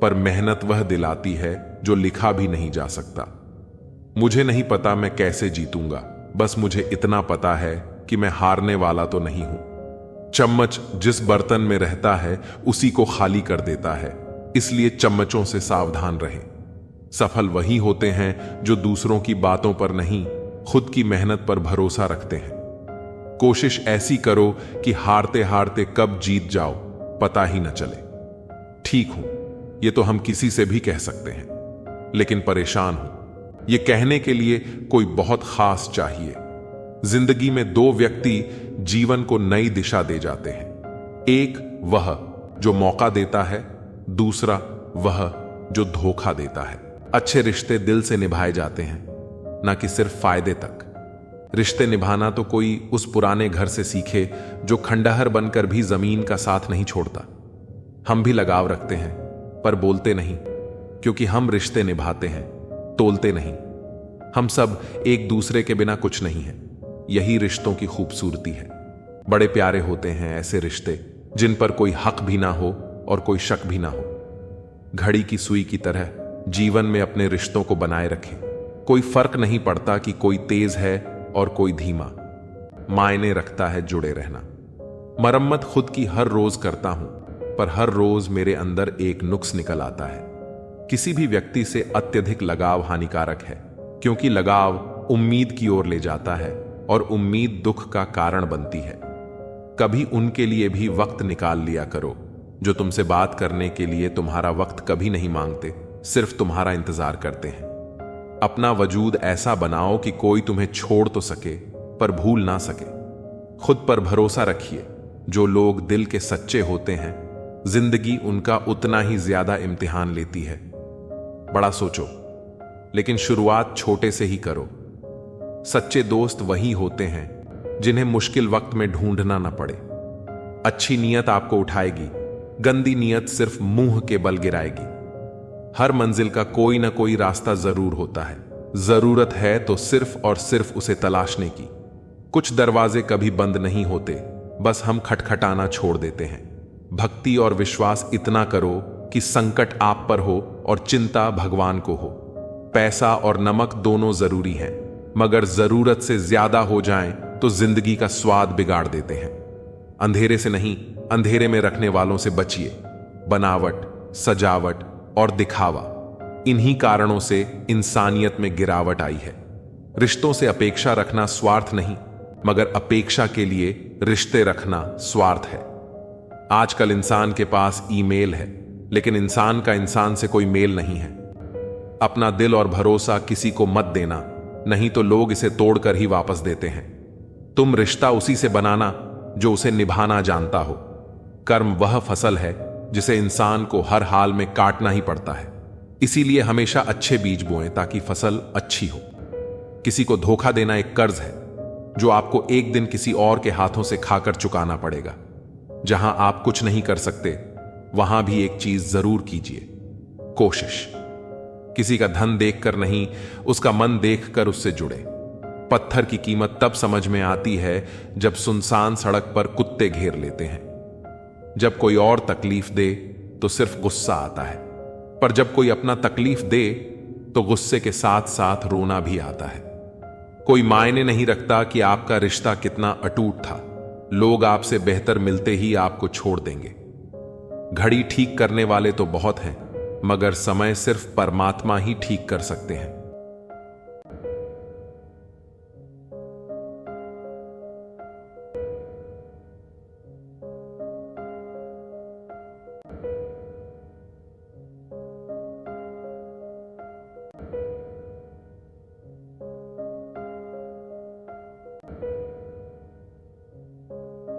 पर मेहनत वह दिलाती है जो लिखा भी नहीं जा सकता। मुझे नहीं पता मैं कैसे जीतूंगा, बस मुझे इतना पता है कि मैं हारने वाला तो नहीं हूं। चम्मच जिस बर्तन में रहता है उसी को खाली कर देता है, इसलिए चम्मचों से सावधान रहें। सफल वही होते हैं जो दूसरों की बातों पर नहीं, खुद की मेहनत पर भरोसा रखते हैं। कोशिश ऐसी करो कि हारते हारते कब जीत जाओ पता ही न चले। ठीक हूं, ये तो हम किसी से भी कह सकते हैं, लेकिन परेशान हूं, ये कहने के लिए कोई बहुत खास चाहिए। जिंदगी में दो व्यक्ति जीवन को नई दिशा दे जाते हैं। एक वह जो मौका देता है, दूसरा वह जो धोखा देता है। अच्छे रिश्ते दिल से निभाए जाते हैं, ना कि सिर्फ फायदे तक। रिश्ते निभाना तो कोई उस पुराने घर से सीखे जो खंडहर बनकर भी जमीन का साथ नहीं छोड़ता। हम भी लगाव रखते हैं पर बोलते नहीं, क्योंकि हम रिश्ते निभाते हैं, तोलते नहीं। हम सब एक दूसरे के बिना कुछ नहीं है, यही रिश्तों की खूबसूरती है। बड़े प्यारे होते हैं ऐसे रिश्ते जिन पर कोई हक भी ना हो और कोई शक भी ना हो। घड़ी की सुई की तरह जीवन में अपने रिश्तों को बनाए रखें। कोई फर्क नहीं पड़ता कि कोई तेज है और कोई धीमा, मायने रखता है जुड़े रहना। मरम्मत खुद की हर रोज करता हूं, पर हर रोज मेरे अंदर एक नुक्स निकल आता है। किसी भी व्यक्ति से अत्यधिक लगाव हानिकारक है, क्योंकि लगाव उम्मीद की ओर ले जाता है और उम्मीद दुख का कारण बनती है। कभी उनके लिए भी वक्त निकाल लिया करो जो तुमसे बात करने के लिए तुम्हारा वक्त कभी नहीं मांगते, सिर्फ तुम्हारा इंतजार करते हैं। अपना वजूद ऐसा बनाओ कि कोई तुम्हें छोड़ तो सके पर भूल ना सके। खुद पर भरोसा रखिए। जो लोग दिल के सच्चे होते हैं, जिंदगी उनका उतना ही ज्यादा इम्तिहान लेती है। बड़ा सोचो, लेकिन शुरुआत छोटे से ही करो। सच्चे दोस्त वही होते हैं जिन्हें मुश्किल वक्त में ढूंढना ना पड़े। अच्छी नीयत आपको उठाएगी, गंदी नीयत सिर्फ मुंह के बल गिराएगी। हर मंजिल का कोई ना कोई रास्ता जरूर होता है। जरूरत है तो सिर्फ और सिर्फ उसे तलाशने की। कुछ दरवाजे कभी बंद नहीं होते, बस हम खटखटाना छोड़ देते हैं। भक्ति और विश्वास इतना करो कि संकट आप पर हो और चिंता भगवान को हो। पैसा और नमक दोनों जरूरी हैं, मगर जरूरत से ज्यादा हो जाएं तो जिंदगी का स्वाद बिगाड़ देते हैं। अंधेरे से नहीं, अंधेरे में रखने वालों से बचिए। बनावट, सजावट और दिखावा, इन्हीं कारणों से इंसानियत में गिरावट आई है। रिश्तों से अपेक्षा रखना स्वार्थ नहीं, मगर अपेक्षा के लिए रिश्ते रखना स्वार्थ है। आजकल इंसान के पास ईमेल है, लेकिन इंसान का इंसान से कोई मेल नहीं है। अपना दिल और भरोसा किसी को मत देना, नहीं तो लोग इसे तोड़कर ही वापस देते हैं। तुम रिश्ता उसी से बनाना जो उसे निभाना जानता हो। कर्म वह फसल है जिसे इंसान को हर हाल में काटना ही पड़ता है। इसीलिए हमेशा अच्छे बीज बोएं ताकि फसल अच्छी हो। किसी को धोखा देना एक कर्ज है जो आपको एक दिन किसी और के हाथों से खाकर चुकाना पड़ेगा। जहां आप कुछ नहीं कर सकते, वहां भी एक चीज जरूर कीजिए, कोशिश। किसी का धन देखकर नहीं, उसका मन देखकर उससे जुड़े। पत्थर की कीमत तब समझ में आती है जब सुनसान सड़क पर कुत्ते घेर लेते हैं। जब कोई और तकलीफ दे तो सिर्फ गुस्सा आता है, पर जब कोई अपना तकलीफ दे तो गुस्से के साथ साथ रोना भी आता है। कोई मायने नहीं रखता कि आपका रिश्ता कितना अटूट था। लोग आपसे बेहतर मिलते ही आपको छोड़ देंगे। घड़ी ठीक करने वाले तो बहुत हैं, मगर समय सिर्फ परमात्मा ही ठीक कर सकते हैं।